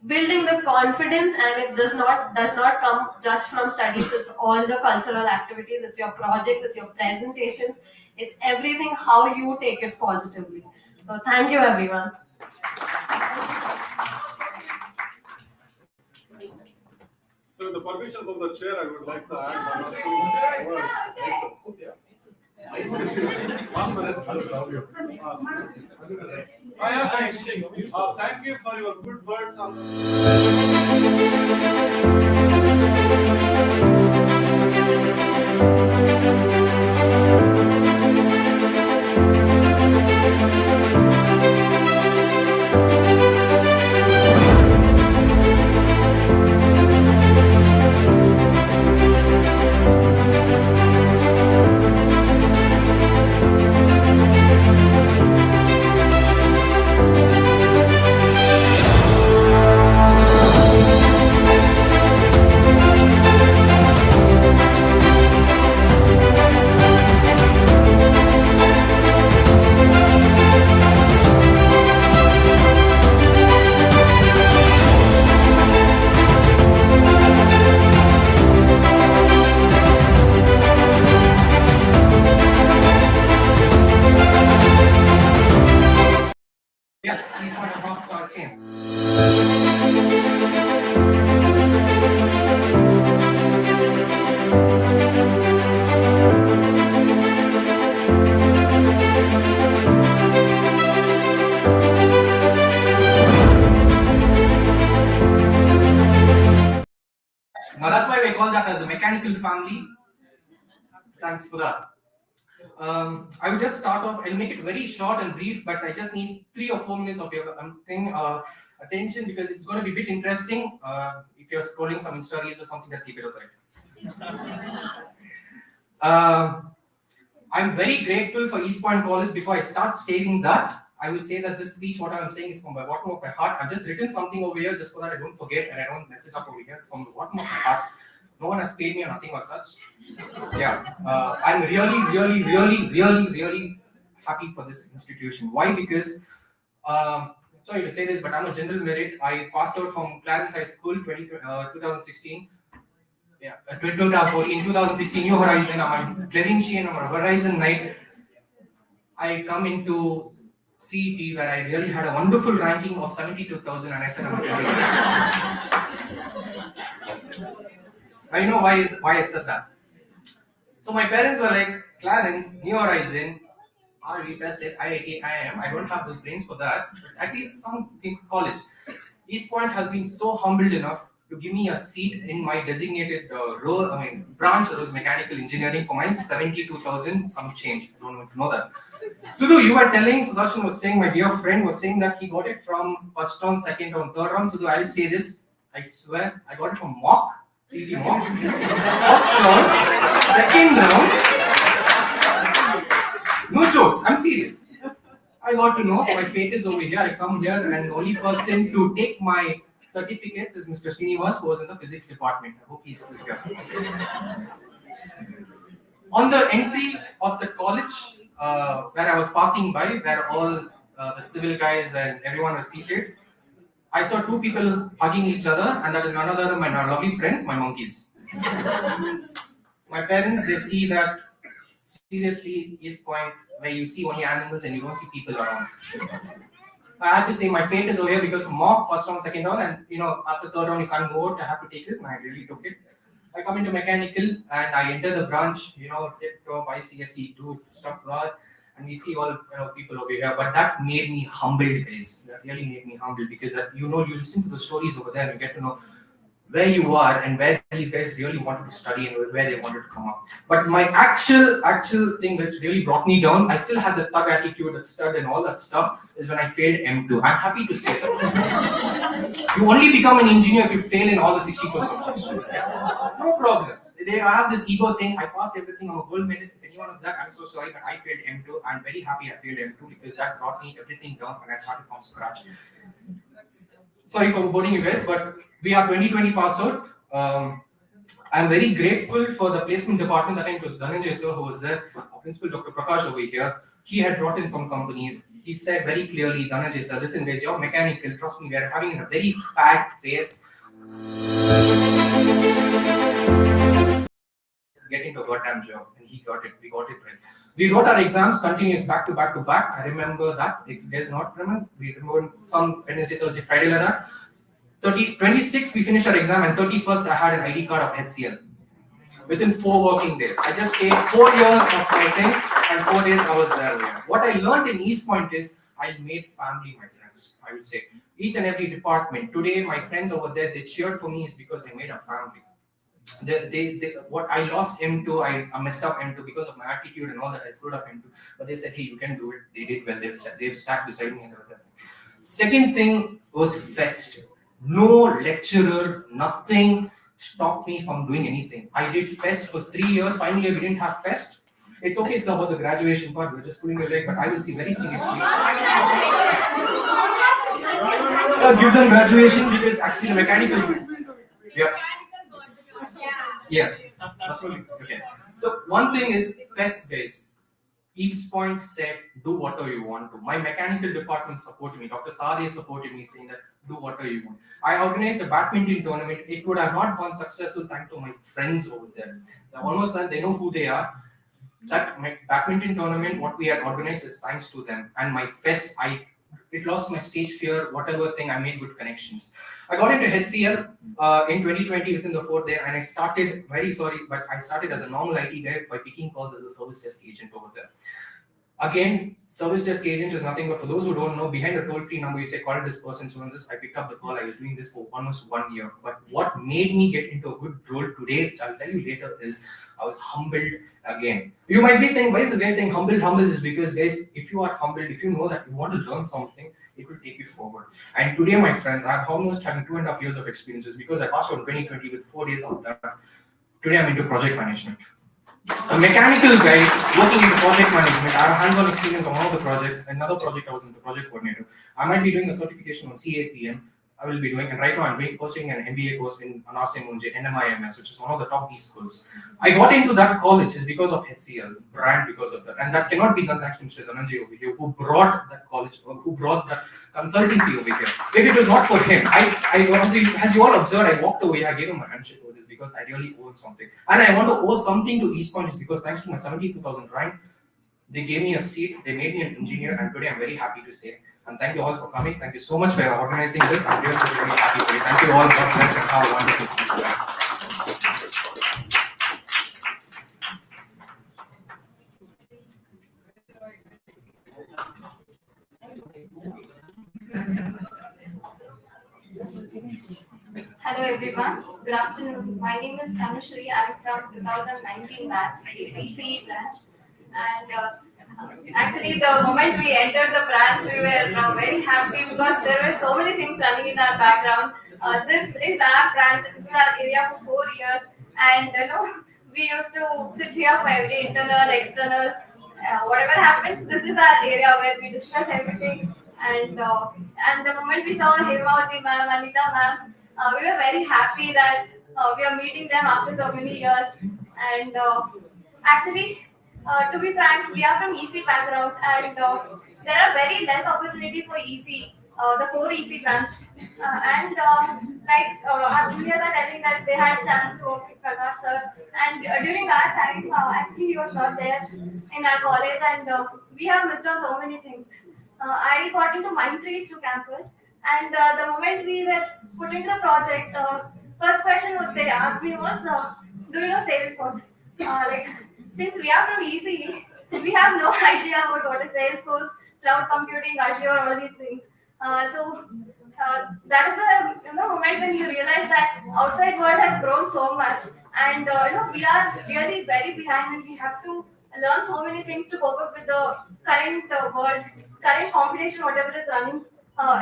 building the confidence. And it does not come just from studies. It's all the cultural activities, it's your projects, it's your presentations, it's everything, how you take it positively. So thank you, everyone. So, with the permission of the chair, I would like to add 1 or 2 words. 1 minute, I'll serve you. Thank you for your good words on That's why we call that as a mechanical family. Thanks for that. I will just start off. I'll make it very short and brief, but I just need 3 or 4 minutes of your attention because it's going to be a bit interesting. If you're scrolling some Insta reels or something, just keep it aside. I'm very grateful for East Point College. Before I start stating that, I will say that this speech, what I'm saying, is from the bottom of my heart. I've just written something over here just so that I don't forget and I don't mess it up over here. It's from the bottom of my heart. No one has paid me or nothing or such. Yeah, I'm really happy for this institution. Why? Because, sorry to say this, but I'm a general merit. I passed out from Clarence High School 2016. Yeah, 2014, 2016, New Horizon. I'm a Clarentian, I'm a Horizon Knight. I come into CET where I really had a wonderful ranking of 72,000 and I said I'm a I know why I said that. So my parents were like, Clarence, New Horizon, EPCET, IIT, IIM. I don't have those brains for that, but at least some college. East Point has been so humbled enough to give me a seat in my designated branch, that was mechanical engineering, for my 72,000 some change. I don't know that. Sudu, you were telling, Sudarshan was saying, my dear friend was saying that he got it from first round, second round, third round. Sudu, I'll say this, I swear, I got it from mock, CET mock. First round, second round. No jokes, I'm serious. I got to know my fate is over here. I come here and the only person to take my certificates is Mr. Srinivas, who was in the physics department. I hope he's still here. On the entry of the college, where I was passing by, where all the civil guys and everyone was seated, I saw 2 people hugging each other, and that is none other than my lovely friends, my monkeys. My parents, they see that seriously, East Point, where you see only animals and you don't see people around. I had to say my fate is over here because mock first round, second round, and after third round you can't go out. I have to take it, and I really took it. I come into mechanical and I enter the branch, tip top, ICSE, do stuff, and we see all people over here. But that made me humbled, guys. That really made me humbled because you listen to the stories over there and you get to know where you are and where these guys really wanted to study and where they wanted to come up. But my actual thing which really brought me down, I still had the thug attitude, that stud and all that stuff, is when I failed M2. I'm happy to say that. You only become an engineer if you fail in all the 64 subjects. No problem. They have this ego saying, I passed everything, I'm a gold medalist. If anyone of that, I'm so sorry, but I failed M2. I'm very happy I failed M2 because that brought me everything down and I started from scratch. Sorry for boring you guys, but we are 2020 pass out. I'm very grateful for the placement department. That time it was Dhananjay sir who was there. Our principal, Dr. Prakash over here. He had brought in some companies. He said very clearly, Dhananjay sir, listen guys, you're mechanical. Trust me, we are having a very bad phase. Getting the goddamn job, and he got it. We got it right. We wrote our exams continuous back to back to back. I remember that. If you guys not remember, we remember some Wednesday, Thursday, Friday like that. 26th we finished our exam, and 31st I had an ID card of HCL. Within 4 working days, I just gave 4 years of writing, and 4 days I was there. What I learned in East Point is I made family, my friends. I would say each and every department. Today, my friends over there, they cheered for me is because I made a family. What I lost M2, I messed up M2 because of my attitude and all that. I screwed up M2, but they said, hey, you can do it. They did well. They've stacked beside me and everything. Second thing was fest. No lecturer, nothing stopped me from doing anything. I did fest for 3 years. Finally, we didn't have fest. It's okay, sir, about the graduation part. We're just pulling your leg, but I will see very seriously. So give them graduation because actually the mechanical. Yeah. That's what okay. So one thing is fest based. East Point said, do whatever you want to. My mechanical department supported me. Dr. Sade supported me, saying that do whatever you want. I organized a badminton tournament. It would have not gone successful thanks to my friends over there. The one was that they know who they are. That my badminton tournament, what we had organized is thanks to them. And my fest, it lost my stage fear, whatever thing, I made good connections. I got into HCL in 2020 within the 4th day, and I started, very sorry, but I started as a normal IT guy by picking calls as a service desk agent over there. Again, service desk agent is nothing but, for those who don't know, behind a toll-free number, you say, call this person, so on this. I picked up the call. I was doing this for almost 1 year. But what made me get into a good role today, which I'll tell you later, is I was humbled again. You might be saying, why is this guy saying humbled? Humbled is because, guys, if you are humbled, if you know that you want to learn something, it will take you forward. And today, my friends, I'm almost having 2.5 years of experiences because I passed out in 2020 with 4 days of that. Today, I'm into project management. A mechanical guy working into project management. I have hands-on experience on one of the projects. Another project I was in the project coordinator. I might be doing a certification on CAPM. I will be doing, and right now I'm pursuing an MBA course in NMIMS, which is one of the top East schools. I got into that college is because of HCL, brand because of that. And that cannot be done thanks to Mr. Dhananjay over here, who brought that college, who brought that consultancy over here. If it was not for him, I honestly, as you all observed, I walked away, I gave him a handshake over this because I really owed something. And I want to owe something to East Point is because thanks to my 72,000 rank, they gave me a seat, they made me an engineer, and today I'm very happy to say. And thank you all for coming. Thank you so much for organizing this. I'm really happy for you. Thank you all. God bless and have a wonderful day. Hello everyone, good afternoon. My name is Tanushri. I'm from 2019 batch, EPCET branch. And actually the moment we entered the branch, we were very happy because there were so many things running in our background. This is our branch, this is our area for 4 years. And we used to sit here for every internal, externals, whatever happens, this is our area where we discuss everything. And the moment we saw Hemavati ma'am, Anita ma'am, we were very happy that we are meeting them after so many years. And actually, to be frank, we are from EC background, and there are very less opportunity for EC, the core EC branch. Our juniors are telling that they had a chance to work with Prakash sir, and during that time, actually he was not there in our college, and we have missed on so many things. I got into Mindtree through campus, and the moment we were put into the project, first question what they asked me was, do you know Salesforce? Since we are from EC, we have no idea about what is Salesforce, cloud computing, Azure, all these things. That is the moment when you realize that outside world has grown so much, and we are really very behind, and we have to learn so many things to cope up with the current world, current competition, whatever is running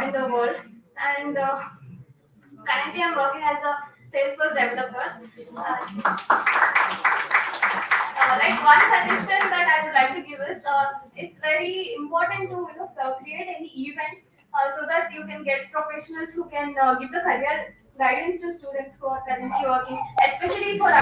in the world. And currently, I'm working as a Salesforce developer. One suggestion that I would like to give is, it's very important to create any events so that you can get professionals who can give the career guidance to students who are currently working, especially for.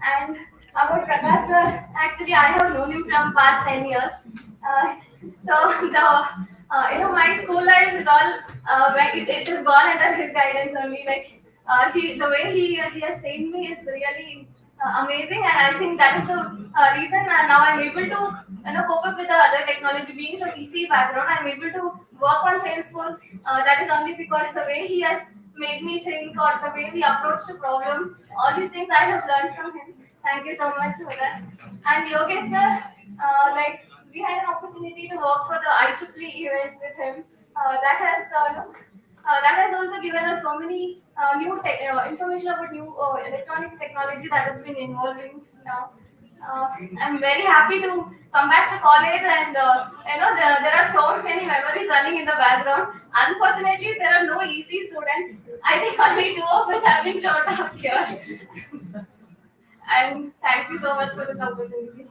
And about Prakash sir, actually I have known him from past 10 years. My school life is all it is gone under his guidance only. The way he has trained me is really amazing, and I think that is the reason now I'm able to cope up with the other technology. Being from EC background, I'm able to work on Salesforce. That is only because the way he has made me think, or the way we approach the problem, all these things I have learned from him. Thank you so much for that. And Yogesh sir, we had an opportunity to work for the IEEE events with him. That has also given us so many new information about new electronics technology that has been evolving now. I'm very happy to come back to college, and there are so many memories running in the background. Unfortunately, there are no EC students. I think only 2 of us have been showed up here. And thank you so much for this opportunity.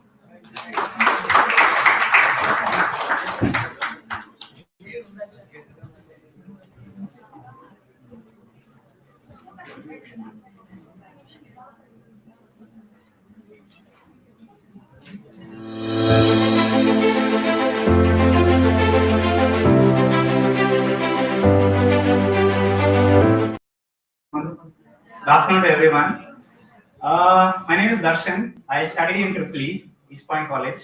afternoon to everyone. My name is Darshan. I studied in Triple E, East Point College.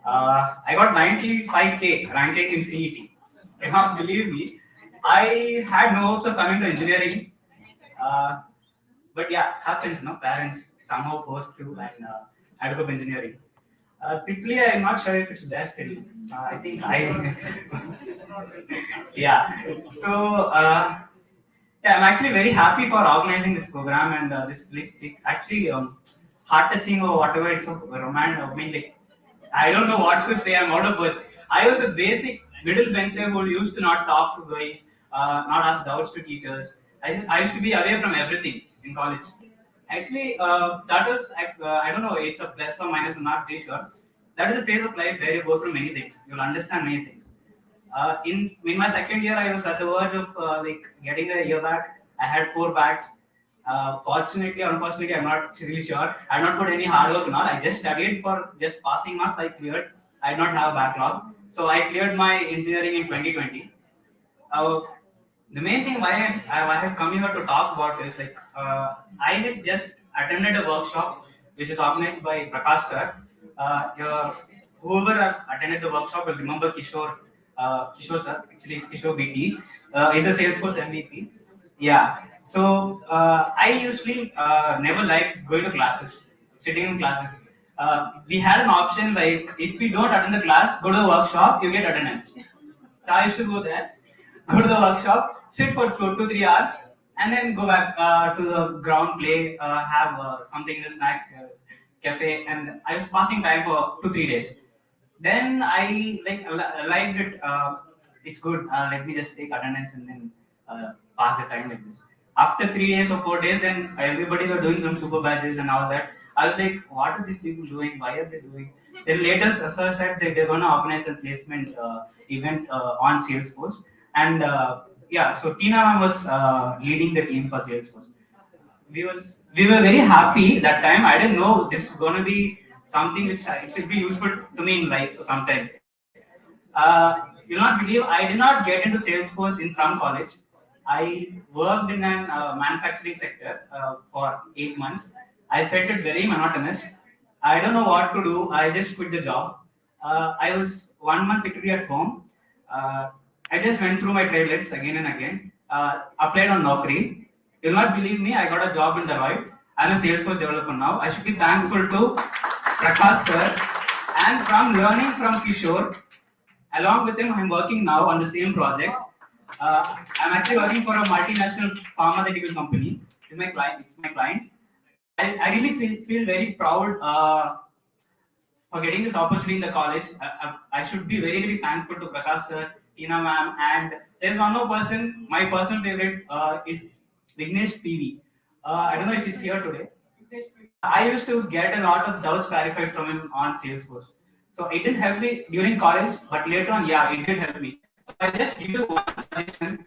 I got 95K ranking in CET. You cannot believe me. I had no hopes of coming to engineering. But yeah, happens, no? Parents somehow forced through and I took up engineering. Triple E, I'm not sure if it's there still. I think I. Yeah. So, yeah, I'm actually very happy for organizing this program and this actually heart touching or whatever. It's a romantic. I mean, like, I don't know what to say. I'm out of words. I was a basic middle bencher who used to not talk to guys, not ask doubts to teachers. I used to be away from everything in college. Actually, that was I don't know. It's a plus or minus. I'm not really sure. That is a phase of life where you go through many things. You'll understand many things. In my second year, I was at the verge of like getting a year back. I had 4 backs. Fortunately or unfortunately, I'm not really sure. I have not put any hard work and all. I just studied for just passing marks. I cleared. I did not have a backlog, so I cleared my engineering in 2020. Uh, the main thing why I have come here to talk about is like I had just attended a workshop which is organized by Prakash sir. Whoever attended the workshop will remember Kishore. Kishore sir, actually it's Kishore BT. He's a Salesforce MVP. Yeah. So I usually never liked going to classes, sitting in classes. We had an option like if we don't attend the class, go to the workshop, you get attendance. So I used to go there, go to the workshop, sit for 2 to 3 hours, and then go back to the ground, play, have something in the snacks cafe, and I was passing time for 2 3 days. Then I liked it. It's good. Let me just take attendance and then pass the time like this. After 3 days or 4 days, then everybody were doing some super badges and all that. I was like, what are these people doing? Why are they doing? Then later, sir said that they're going to organize a placement event on Salesforce. And yeah, so Tina ma'am was leading the team for Salesforce. We were very happy that time. I didn't know this is going to be something which it should be useful to me in life sometime. You'll not believe I did not get into Salesforce in from college. I worked in an manufacturing sector for 8 months. I felt it very monotonous. I don't know what to do. I just quit the job. I was 1 month literally at home. I just went through my trailets again and again. Applied on Naukri. You'll not believe me. I got a job in Deloitte. I'm a Salesforce developer now. I should be thankful to Prakash sir. And from learning from Kishore, along with him, I'm working now on the same project. I'm actually working for a multinational pharmaceutical company. It's my client. I really feel very proud for getting this opportunity in the college. I should be very, very thankful to Prakash sir, Tina ma'am, and there's one more person. My personal favorite is Vignesh PV. I don't know if he's here today. I used to get a lot of doubts clarified from him on Salesforce. So it didn't help me during college, but later on, yeah, it did help me. So I just give you one suggestion.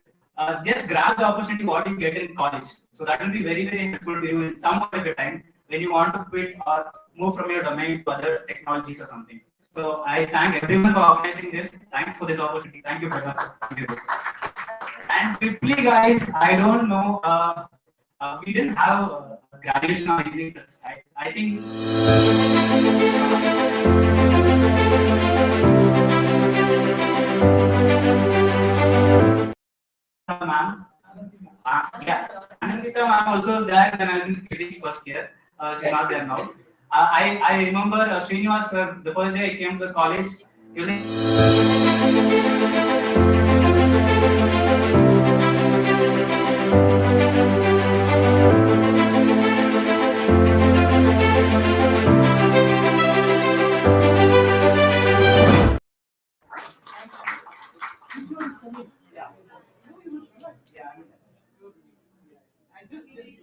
Just grab the opportunity what you get in college. So that will be very, very helpful to you in some point of your time when you want to quit or move from your domain to other technologies or something. So I thank everyone for organizing this. Thanks for this opportunity. Thank you, Prakash. Thank you. And quickly, guys, I don't know. We didn't have graduation or anything such. I think. Ma'am. Yeah. Anandita ma'am also was there when I was in physics first year. She's not there now. I remember Srinivas sir, the first day I came to the college. You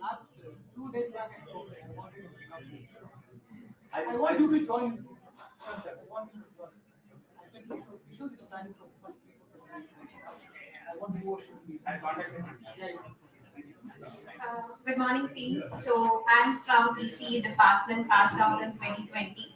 last 2 days back I spoke. I want you to join. I want you to join. I think you should be planning for the first week of the I want to go Good morning, team. So I'm from PCE department, passed out in 2020.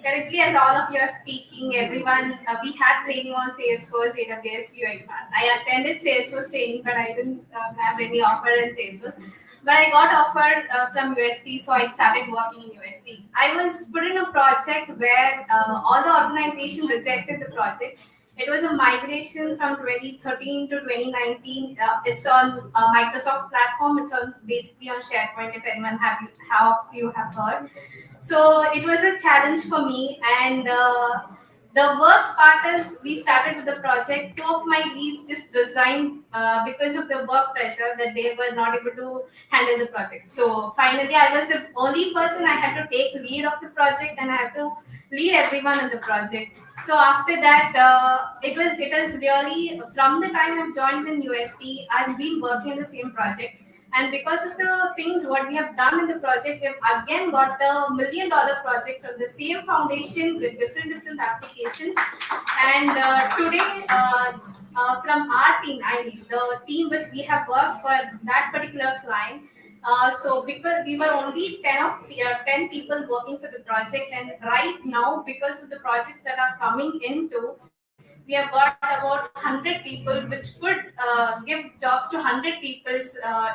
Currently, as all of you are speaking, everyone, we had training on Salesforce, AWS, UiPath. I attended Salesforce training, but I didn't have any offer in Salesforce. But I got offered from UST, so I started working in UST. I was put in a project where all the organization rejected the project. It was a migration from 2013 to 2019. It's on a Microsoft platform. It's on basically on SharePoint. If anyone have you have heard. So it was a challenge for me, and the worst part is we started with the project. Two of my leads just resigned because of the work pressure that they were not able to handle the project. So finally, I was the only person. I had to take lead of the project, and I had to lead everyone in the project. So after that, it was really from the time I've joined in UST, I've been working in the same project. And because of the things what we have done in the project, we have again got a $1 million project from the same foundation with different applications. And today, from our team, I mean the team which we have worked for that particular client. So because we were only 10 people working for the project, and right now because of the projects that are coming into, we have got about 100 people, which could give jobs to 100 people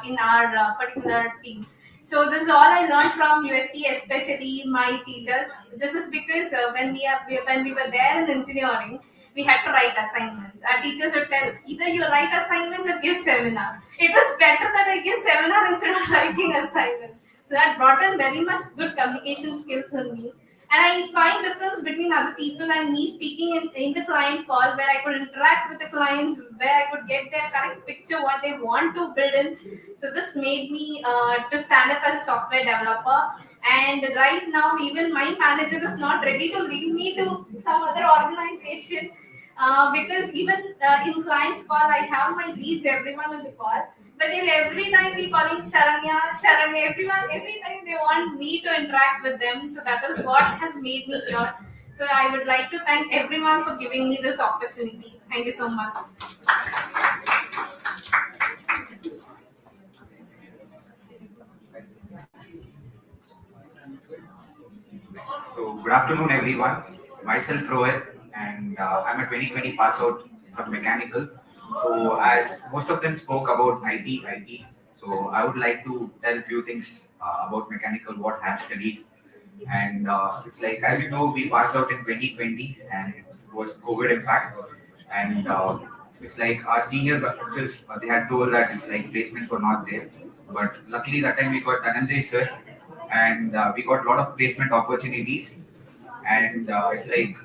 in our particular team. So this is all I learned from UST, especially my teachers. This is because when we were there in engineering, we had to write assignments. Our teachers would tell either you write assignments or give seminar. It was better that I give seminar instead of writing assignments. So that brought in very much good communication skills in me. And I find difference between other people and me speaking in the client call, where I could interact with the clients, where I could get their correct picture, what they want to build in. So this made me to stand up as a software developer. And right now, even my manager is not ready to leave me to some other organization, because even in client's call, I have my leads, everyone on the call. But then every time we calling Sharanya, everyone, every time they want me to interact with them. So that is what has made me here. So I would like to thank everyone for giving me this opportunity. Thank you so much. So, good afternoon, everyone. Myself, Rohit, and I'm a 2020 pass out from mechanical. So, as most of them spoke about IT, so I would like to tell a few things about mechanical, what I have studied. And it's like, as you know, we passed out in 2020, and it was COVID impact. And it's like our senior lecturers, they had told that it's like placements were not there. But luckily, that time we got Dhananjay sir, and we got a lot of placement opportunities. And it's like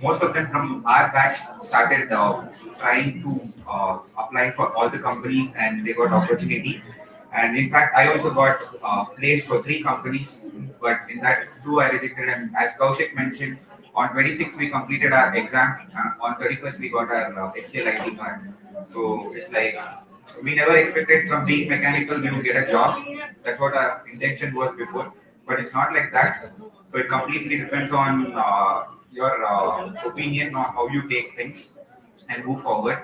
most of them from our batch started trying to apply for all the companies, and they got opportunity. And in fact, I also got placed for 3 companies, but in that 2 I rejected. And as Kaushik mentioned, on 26th we completed our exam, on 31st we got our HCL ID card. So it's like we never expected from being mechanical we would get a job. That's what our intention was before, but it's not like that. So it completely depends on your opinion on how you take things and move forward.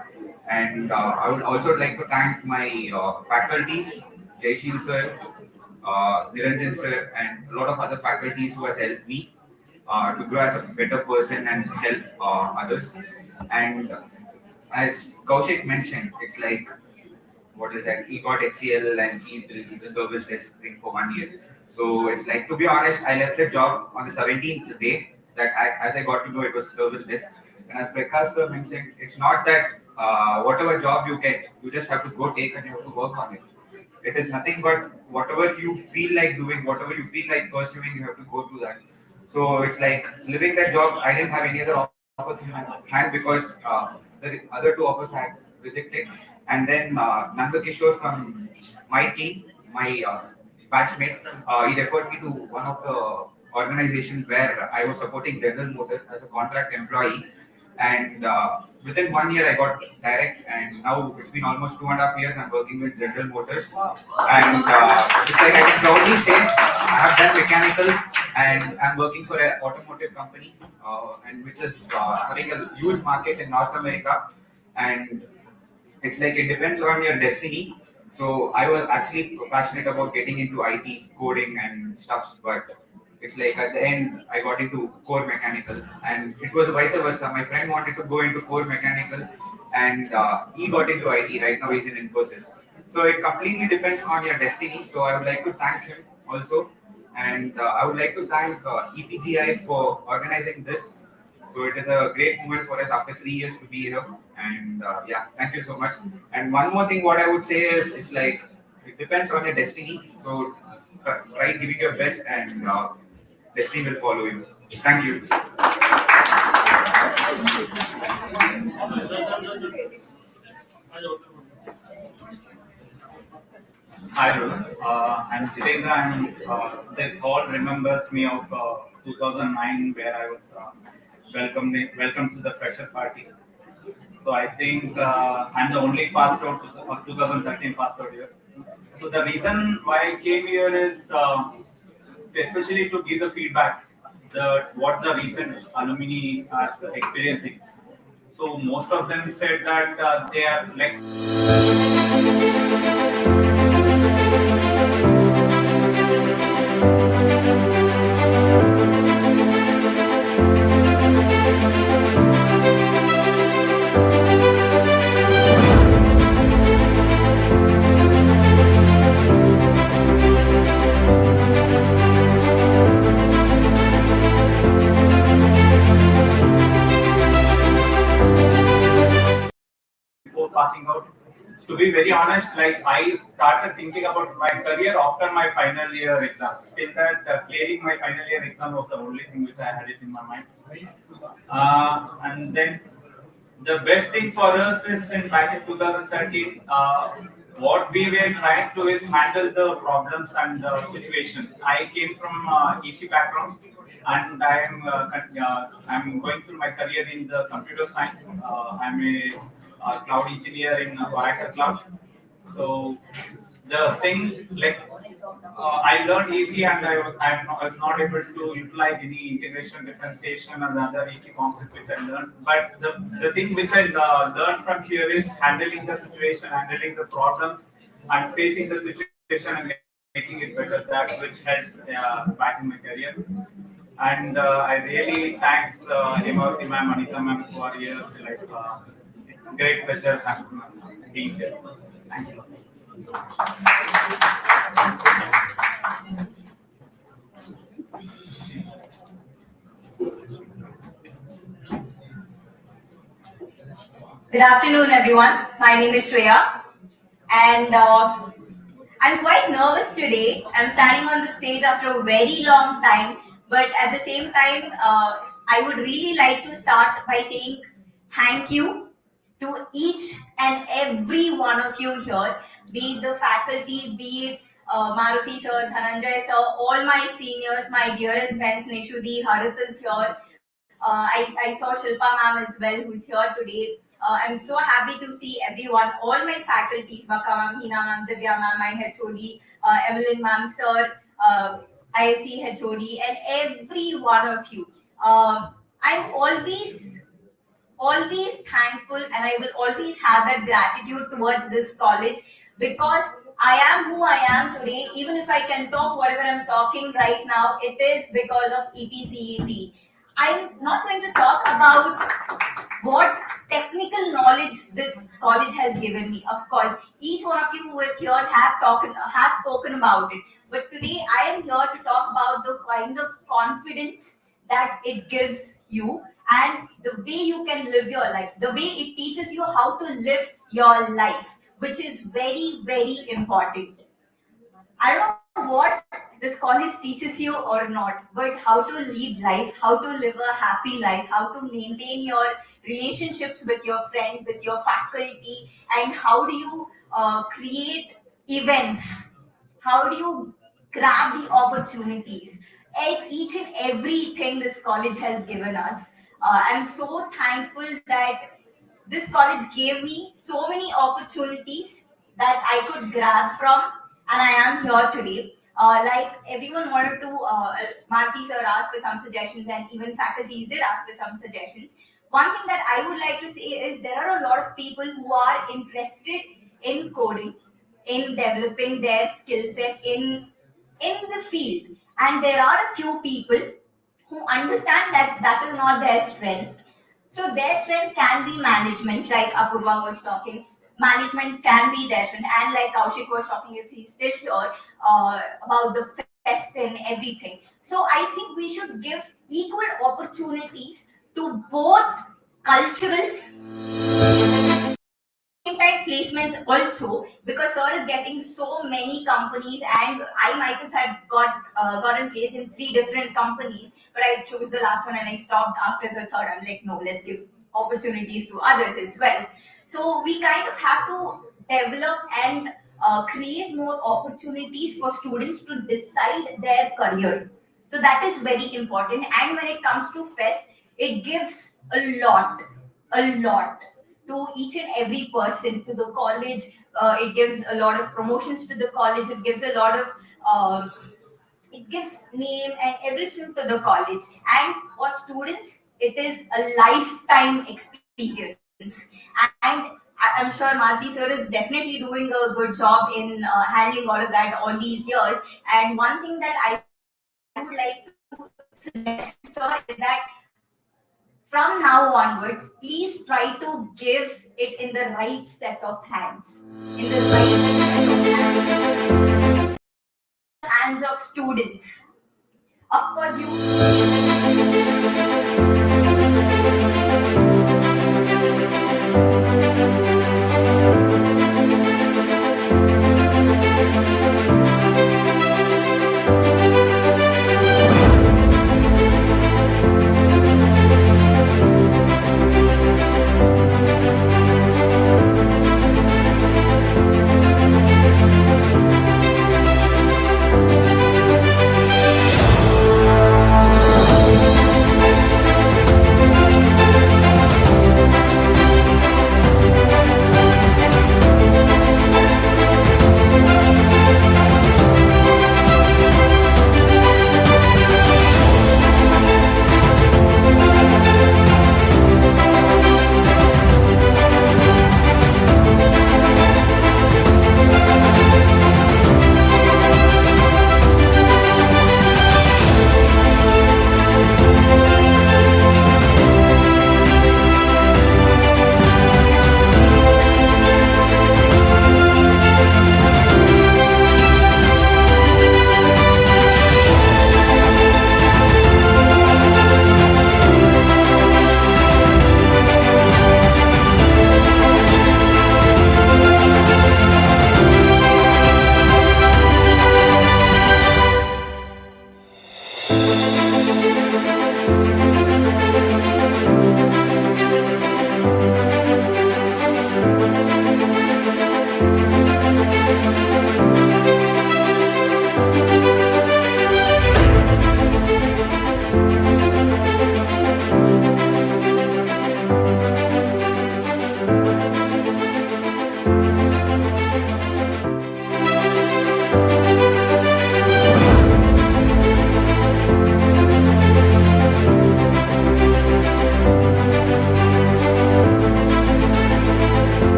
And I would also like to thank my faculties, Jaishil sir, Niranjan sir, and a lot of other faculties who has helped me to grow as a better person and help others. And as Kaushik mentioned, it's like, what is that? He got HCL and he did the service desk thing for 1 year. So it's like, to be honest, I left the job on the 17th day that as I got to know it was service desk. And as Prakash sir mentioned, it's not that whatever job you get, you just have to go take and you have to work on it. It is nothing but whatever you feel like doing, whatever you feel like pursuing, you have to go to that. So it's like living that job. I didn't have any other offers in my hand because the other 2 offers I had rejected. And then Nanda Kishore from my team, my batchmate, he referred me to one of the organizations where I was supporting General Motors as a contract employee. And within 1 year, I got direct, and now it's been almost 2.5 years I'm working with General Motors. And it's like I can proudly say I have done mechanical, and I'm working for an automotive company, and which is having a huge market in North America. And it's like it depends on your destiny. So I was actually passionate about getting into IT, coding, and stuffs, but it's like at the end I got into core mechanical, and it was vice versa. My friend wanted to go into core mechanical, and he got into IT. Right now he's in Infosys. So it completely depends on your destiny. So I would like to thank him also, and I would like to thank EPGI for organizing this. So it is a great moment for us after 3 years to be here. And yeah, thank you so much. And one more thing, what I would say is, it's like it depends on your destiny. So try giving your best, and destiny will follow you. Thank you. Hi, everyone. I'm Jitendra, and this hall remembers me of 2009, where I was welcomed to the fresher party. So I think I'm the only passed out of 2013 passed out here. So the reason why I came here is especially to give the feedback that what the recent alumni are experiencing. So most of them said that they are like. Before passing out, to be very honest, like I started thinking about my career after my final year exams. Till that, clearing my final year exam was the only thing which I had it in my mind. And then the best thing for us is in back in 2013, what we were trying to is handle the problems and the situation. I came from EC background, and I'm going through my career in the computer science. I'm a cloud engineer in Oracle Cloud. So the thing, like I learned easy, and I was not able to utilize any integration, differentiation, and other easy concepts which I learned. But the thing which I learned from here is handling the situation, handling the problems, and facing the situation and making it better. That which helped back in my career. And I really thanks Hemavati ma'am, Anita ma'am who are here. Like it's a great pleasure having being here. Thanks a lot. Good afternoon, everyone. My name is Shreya, and I'm quite nervous today. I'm standing on the stage after a very long time, but at the same time, I would really like to start by saying thank you to each and every one of you here, be it the faculty, be it Maruti sir, Dhananjay sir, all my seniors, my dearest friends, Nishudi, Harit is here. I saw Shilpa ma'am as well, who's here today. I'm so happy to see everyone, all my faculties, Baka ma'am, Hina ma'am, Divya ma'am, my HOD, Evelyn ma'am, sir, ISC HOD, and every one of you. I'm always thankful, and I will always have that gratitude towards this college, because I am who I am today. Even if I can talk whatever I'm talking right now, it is because of EPCET. I'm not going to talk about what technical knowledge this college has given me. Of course, each one of you who are here have spoken about it. But today I am here to talk about the kind of confidence that it gives you, and the way you can live your life, the way it teaches you how to live your life, which is very, very important. I don't know what this college teaches you or not, but how to lead life, how to live a happy life, how to maintain your relationships with your friends, with your faculty, and how do you create events, how do you grab the opportunities, and each and everything this college has given us. I'm so thankful that this college gave me so many opportunities that I could grab from, and I am here today. Like everyone wanted to, Marty sir asked for some suggestions, and even faculties did ask for some suggestions. One thing that I would like to say is there are a lot of people who are interested in coding, in developing their skill set in the field, and there are a few people who understand that that is not their strength. So their strength can be management, like Apurva was talking. management can be there. And like Kaushik was talking, if he's still here, about the fest and everything. So I think we should give equal opportunities to both culturals type placements also, because sir is getting so many companies, and I myself had gotten placed in 3 different companies, but I chose the last one and I stopped after the third. I'm like, no, let's give opportunities to others as well. So we kind of have to develop and create more opportunities for students to decide their career. So that is very important. And when it comes to fest, it gives a lot to each and every person, to the college. It gives a lot of promotions to the college. It gives a lot of it gives name and everything to the college. And for students, it is a lifetime experience. And I'm sure Marti sir is definitely doing a good job in handling all of that all these years. And one thing that I would like to suggest, sir, is that from now onwards, please try to give it in the right set of hands. In the right set of hands of students. Of course,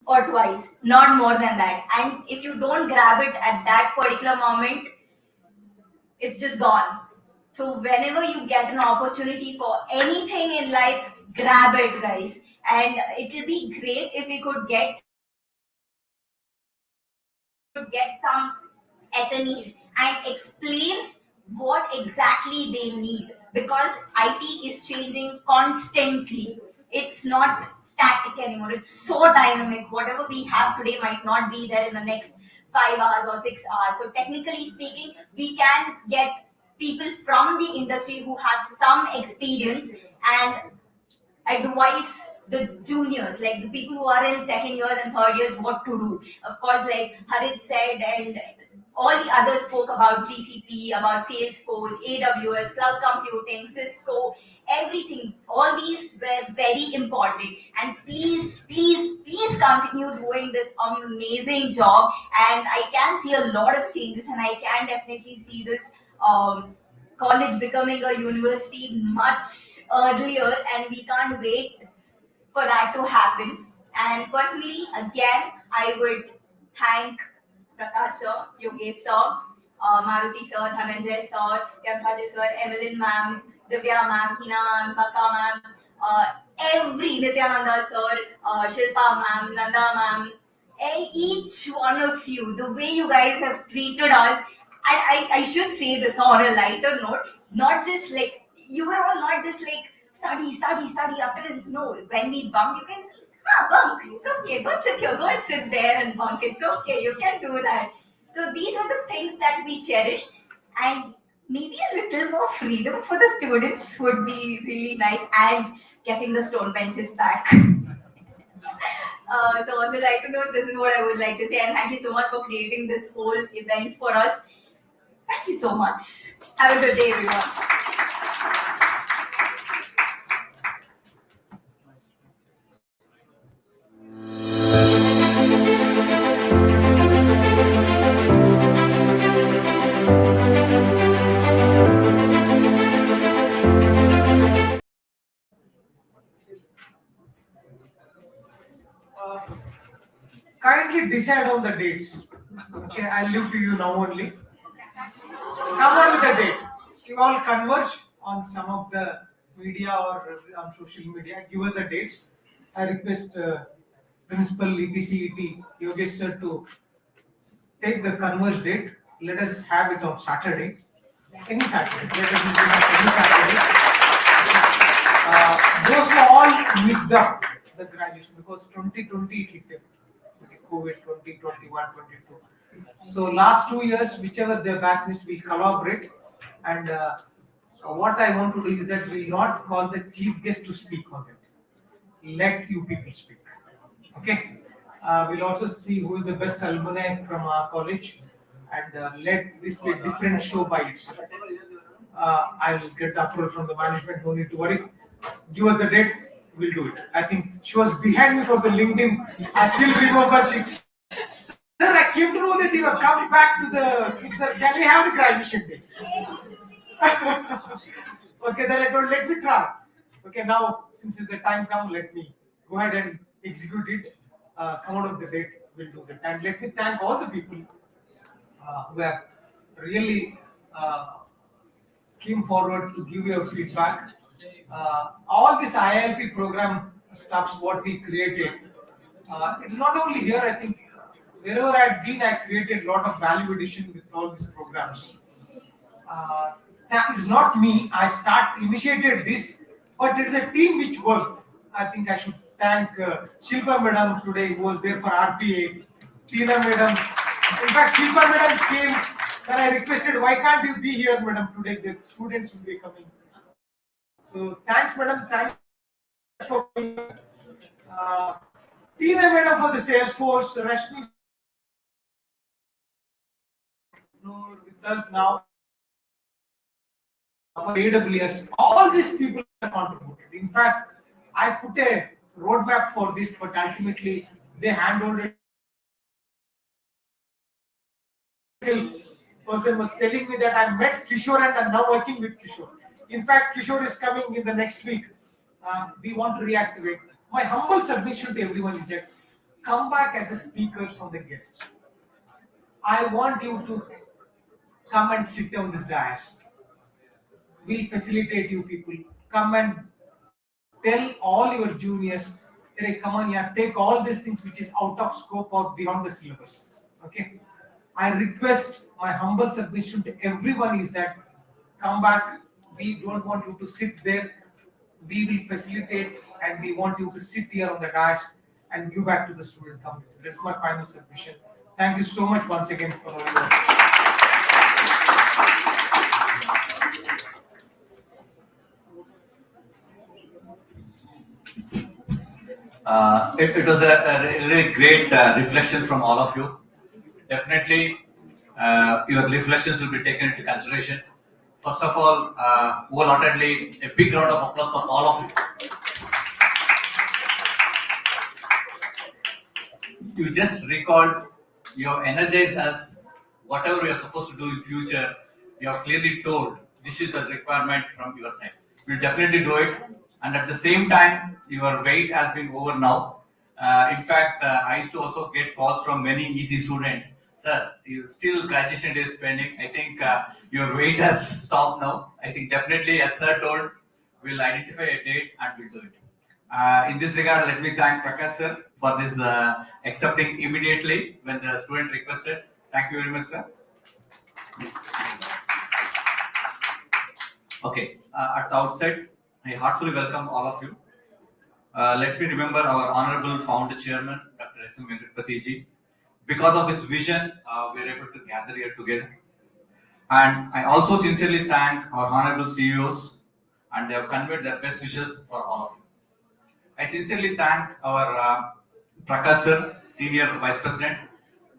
or twice, not more than that. And if you don't grab it at that particular moment, it's just gone. So whenever you get an opportunity for anything in life, grab it, guys. And it will be great if we could get some SMEs and explain what exactly they need, because IT is changing constantly. It's not static anymore. It's so dynamic. Whatever we have today might not be there in the next 5 hours or 6 hours. So technically speaking, we can get people from the industry who have some experience and advise the juniors, like the people who are in second years and third years, what to do. Of course, like Harit said, and all the others spoke about GCP, about Salesforce, AWS, cloud computing, Cisco, everything. All these were very important. And please, please, please continue doing this amazing job. And I can see a lot of changes, and I can definitely see this college becoming a university much earlier, and we can't wait for that to happen. And personally, again, I would thank Prakash sir, Yogesh sir, Maruti sir, Dhananjay sir, Yamkaji sir, Evelyn ma'am, Divya ma'am, Hina ma'am, Baka ma'am, every Nityananda sir, Shilpa ma'am, Nanda ma'am, and each one of you, the way you guys have treated us, I should say this on a lighter note, not just like, you were all not just like, study, attendance. No, when we bunk, you guys, bunk, it's okay, don't sit here, go and sit there and bunk, it's okay, you can do that. So these were the things that we cherished, and maybe a little more freedom for the students would be really nice, and getting the stone benches back. So on the lighter note, this is what I would like to say, and thank you so much for creating this whole event for us. Thank you so much. Have a good day, everyone. Kindly decide on the dates. Okay, I'll leave to you now only. Come on with the date. You all converge on some of the media or on social media. Give us the dates. I request Principal EPCET Yogesh sir to take the converge date. Let us have it on Saturday. Any Saturday. Let us meet on any Saturday. Those who all missed up the graduation because 2020 it hit them. COVID 2021, 22. So last 2 years, whichever their backlist, will collaborate. And what I want to do is that we'll not call the chief guest to speak on it. Let you people speak. Okay. We'll also see who is the best alumni from our college, and let this be a different show by itself. I will get the approval from the management. No need to worry. Give us the date. We'll do it. I think she was behind me for the LinkedIn. I still remember she. Sir, I came to know that you have come back to the. Sir, can we have the graduation day? Okay, then I told, let me try. Okay, now since it's the time come, let me go ahead and execute it. Come out of the date, we'll do that. And let me thank all the people who have really came forward to give your feedback. All this IIP program stuffs what we created. It's not only here, I think wherever I've been, I created a lot of value addition with all these programs. It's not me, I initiated this, but it's a team which worked. I think I should thank Shilpa madam today who was there for RPA, Tina madam. In fact, Shilpa madam came when I requested, why can't you be here madam today, the students will be coming. So thanks madam, thanks for coming. Tina madam for the Salesforce, Rashmi with us now for AWS. All these people have contributed. In fact, I put a roadmap for this, but ultimately they handled it. Person was telling me that I met Kishore and I'm now working with Kishore. In fact, Kishore is coming in the next week. We want to reactivate. My humble submission to everyone is that come back as a speakers on the guest. I want you to come and sit on this dais. We'll facilitate you people. Come and tell all your juniors, hey, come on, yeah, take all these things which is out of scope or beyond the syllabus. Okay. I request my humble submission to everyone is that come back. We don't want you to sit there. We will facilitate and we want you to sit here on the dais and give back to the student community. That's my final submission. Thank you so much once again for all your It was a really great reflection from all of you. Definitely, your reflections will be taken into consideration. First of all, wholeheartedly, a big round of applause for all of you. You just recalled, you have energized us, whatever you are supposed to do in future, you have clearly told this is the requirement from your side. We'll definitely do it. And at the same time, your wait has been over now. In fact, I used to also get calls from many EC students. Sir, you still graduation is pending. I think your wait has stopped now. I think definitely, as sir told, we'll identify a date and we'll do it. In this regard, let me thank Prakash sir for this accepting immediately when the student requested. Thank you very much, sir. Okay, at the outset, I heartfully welcome all of you. Let me remember our honorable founder chairman, Dr. S. M. Venkatpati ji. Because of his vision, we are able to gather here together. And I also sincerely thank our honorable CEOs, and they have conveyed their best wishes for all of you. I sincerely thank our Prakash sir, Senior Vice President,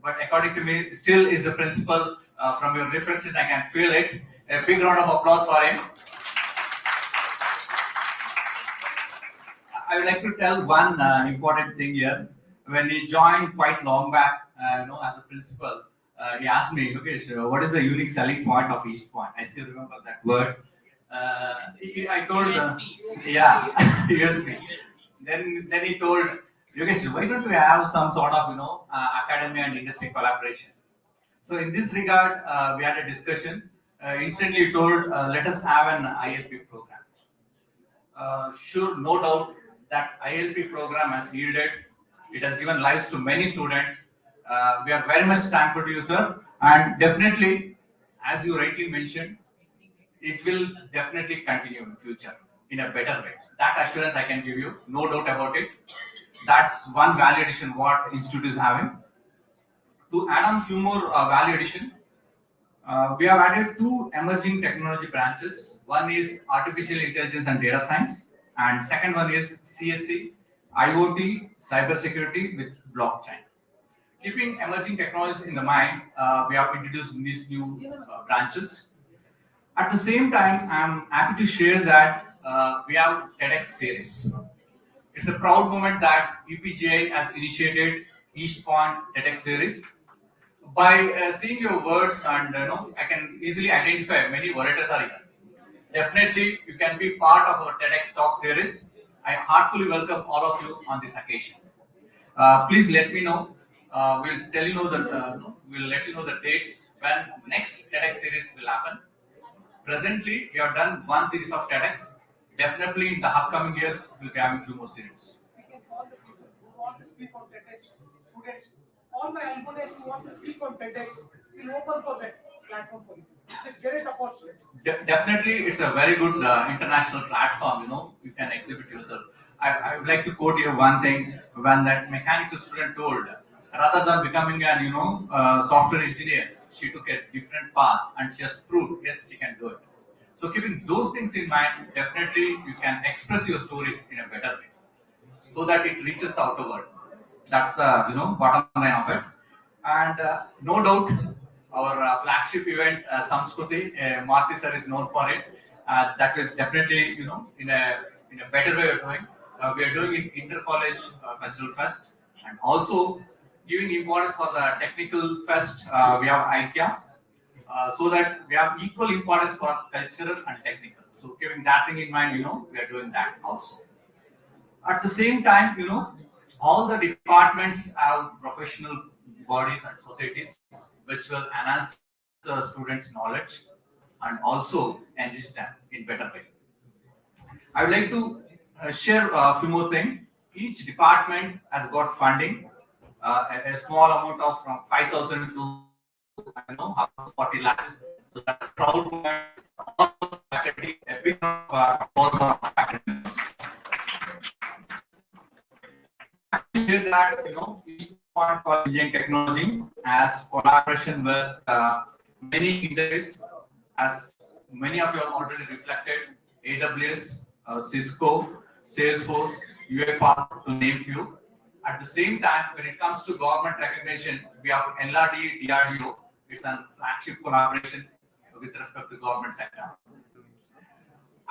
but according to me, still is the principal. From your references, I can feel it. A big round of applause for him. I would like to tell one important thing here. When he joined quite long back, as a principal, he asked me, okay, so what is the unique selling point of East Point? I still remember that word. I told, yeah, USP. Then he told, Yogesh, why don't we have some sort of, academy and industry collaboration? So in this regard, we had a discussion. Instantly he told, let us have an ILP program. Sure, no doubt that ILP program has yielded. It has given lives to many students. We are very much thankful to you, sir. And definitely, as you rightly mentioned, it will definitely continue in future in a better way. That assurance I can give you, no doubt about it. That's one value addition what Institute is having. To add on few more value addition, we have added two emerging technology branches. One is artificial intelligence and data science, and second one is CSC, IoT, cybersecurity with blockchain. Keeping emerging technologies in the mind, we have introduced these new branches. At the same time, I'm happy to share that we have TEDx series. It's a proud moment that EPGI has initiated East Point TEDx series. By seeing your words, and I can easily identify many orators are here. Definitely, you can be part of our TEDx talk series. I heartfully welcome all of you on this occasion. Please let me know. We'll let you know the dates when next TEDx series will happen. Presently, we have done one series of TEDx. Definitely, in the upcoming years, we'll be having few more series. All the people who want to speak on TEDx, students, all my alumni who want to speak on TEDx, will open for that platform for you. It's a great opportunity. Definitely, it's a very good international platform. You can exhibit yourself. I would like to quote here one thing when that mechanical student told, rather than becoming an software engineer, she took a different path and she has proved yes she can do it. So keeping those things in mind, definitely you can express your stories in a better way, so that it reaches the outer world. That's the bottom line of it. And no doubt, our flagship event, Samskruti, Marti sir is known for it. That is definitely in a better way of doing. We are doing in inter-college cultural fest, and also giving importance for the technical fest. We have IKEA, so that we have equal importance for cultural and technical. So keeping that thing in mind, we are doing that also. At the same time, all the departments have professional bodies and societies which will enhance the students' knowledge and also enrich them in better way. I would like to share a few more things. Each department has got funding, a small amount of from 5,000 to up to 40 lakhs. So that's a proud moment. All the faculty, a big applause for faculty. I share that East Point for Engineering Technology has collaboration with many industries, as many of you have already reflected, AWS, Cisco, Salesforce, UiPath, to name few. At the same time, when it comes to government recognition, we have LRD, DRDO. It's a flagship collaboration with respect to government sector.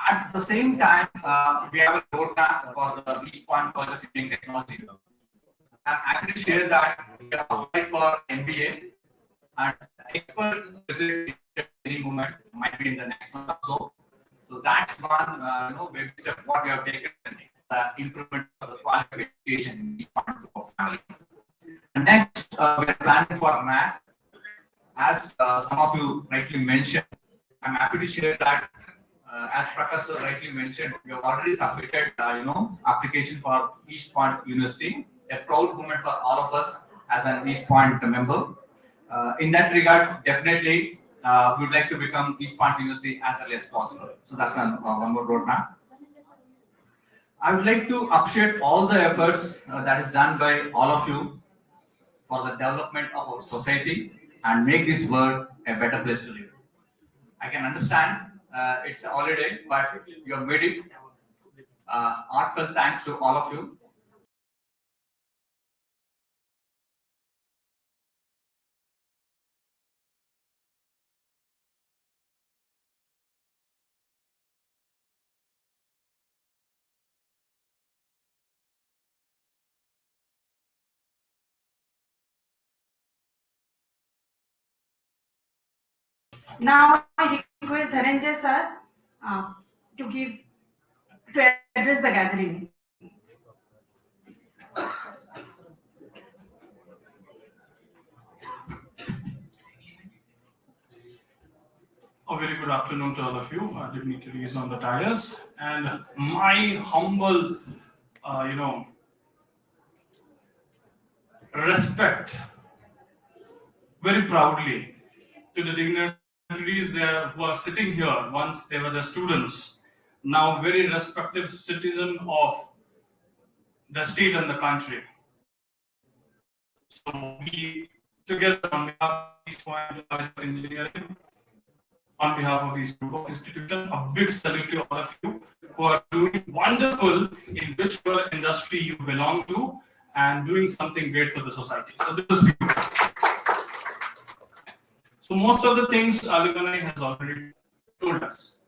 At the same time, we have a roadmap for the East Point College of Engineering Technology. I'm happy to share that we have applied for MBA, and expert visit any moment might be in the next month or so. So that's one big step what we have taken, the improvement of the quality of education in East Point of family. And next, we are planning for math. As some of you rightly mentioned, I'm happy to share that as Prakash sir rightly mentioned, we have already submitted, application for East Point University, a proud moment for all of us as an East Point member. In that regard, definitely, we would like to become East Point University as early as possible. So that's one more roadmap. I would like to appreciate all the efforts that is done by all of you for the development of our society and make this world a better place to live. I can understand it's a holiday, but you have made it. Heartfelt thanks to all of you. Now I request Dhananjay sir to address the gathering. A very good afternoon to all of you, dignitaries on the dais, and my humble, respect, very proudly, to the dignitaries there who are sitting here. Once they were the students, now very respected citizen of the state and the country. So we together on behalf of East Point College of Engineering, on behalf of East Group of Institution, a big salute to all of you who are doing wonderful in whichever industry you belong to and doing something great for the society. So this is so most of the things alumni has already told us.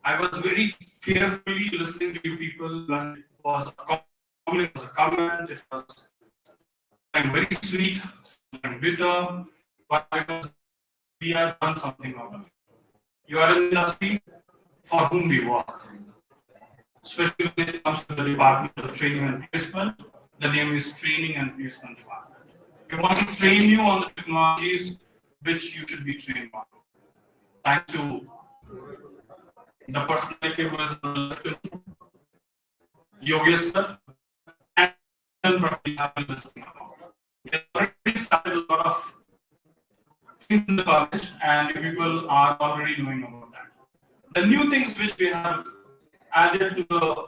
I was very carefully listening to you people when it was a comment, it was very sweet, bitter, but because we have done something out of it. You are in the industry for whom we work. Especially when it comes to the Department of Training and Placement, the name is Training and Placement Department. We want to train you on the technologies which you should be trained on. Thanks to the personality who is Yogesh sir, and probably have been listening about. We have already started a lot of things in the college, and people are already knowing about that. The new things which we have added to the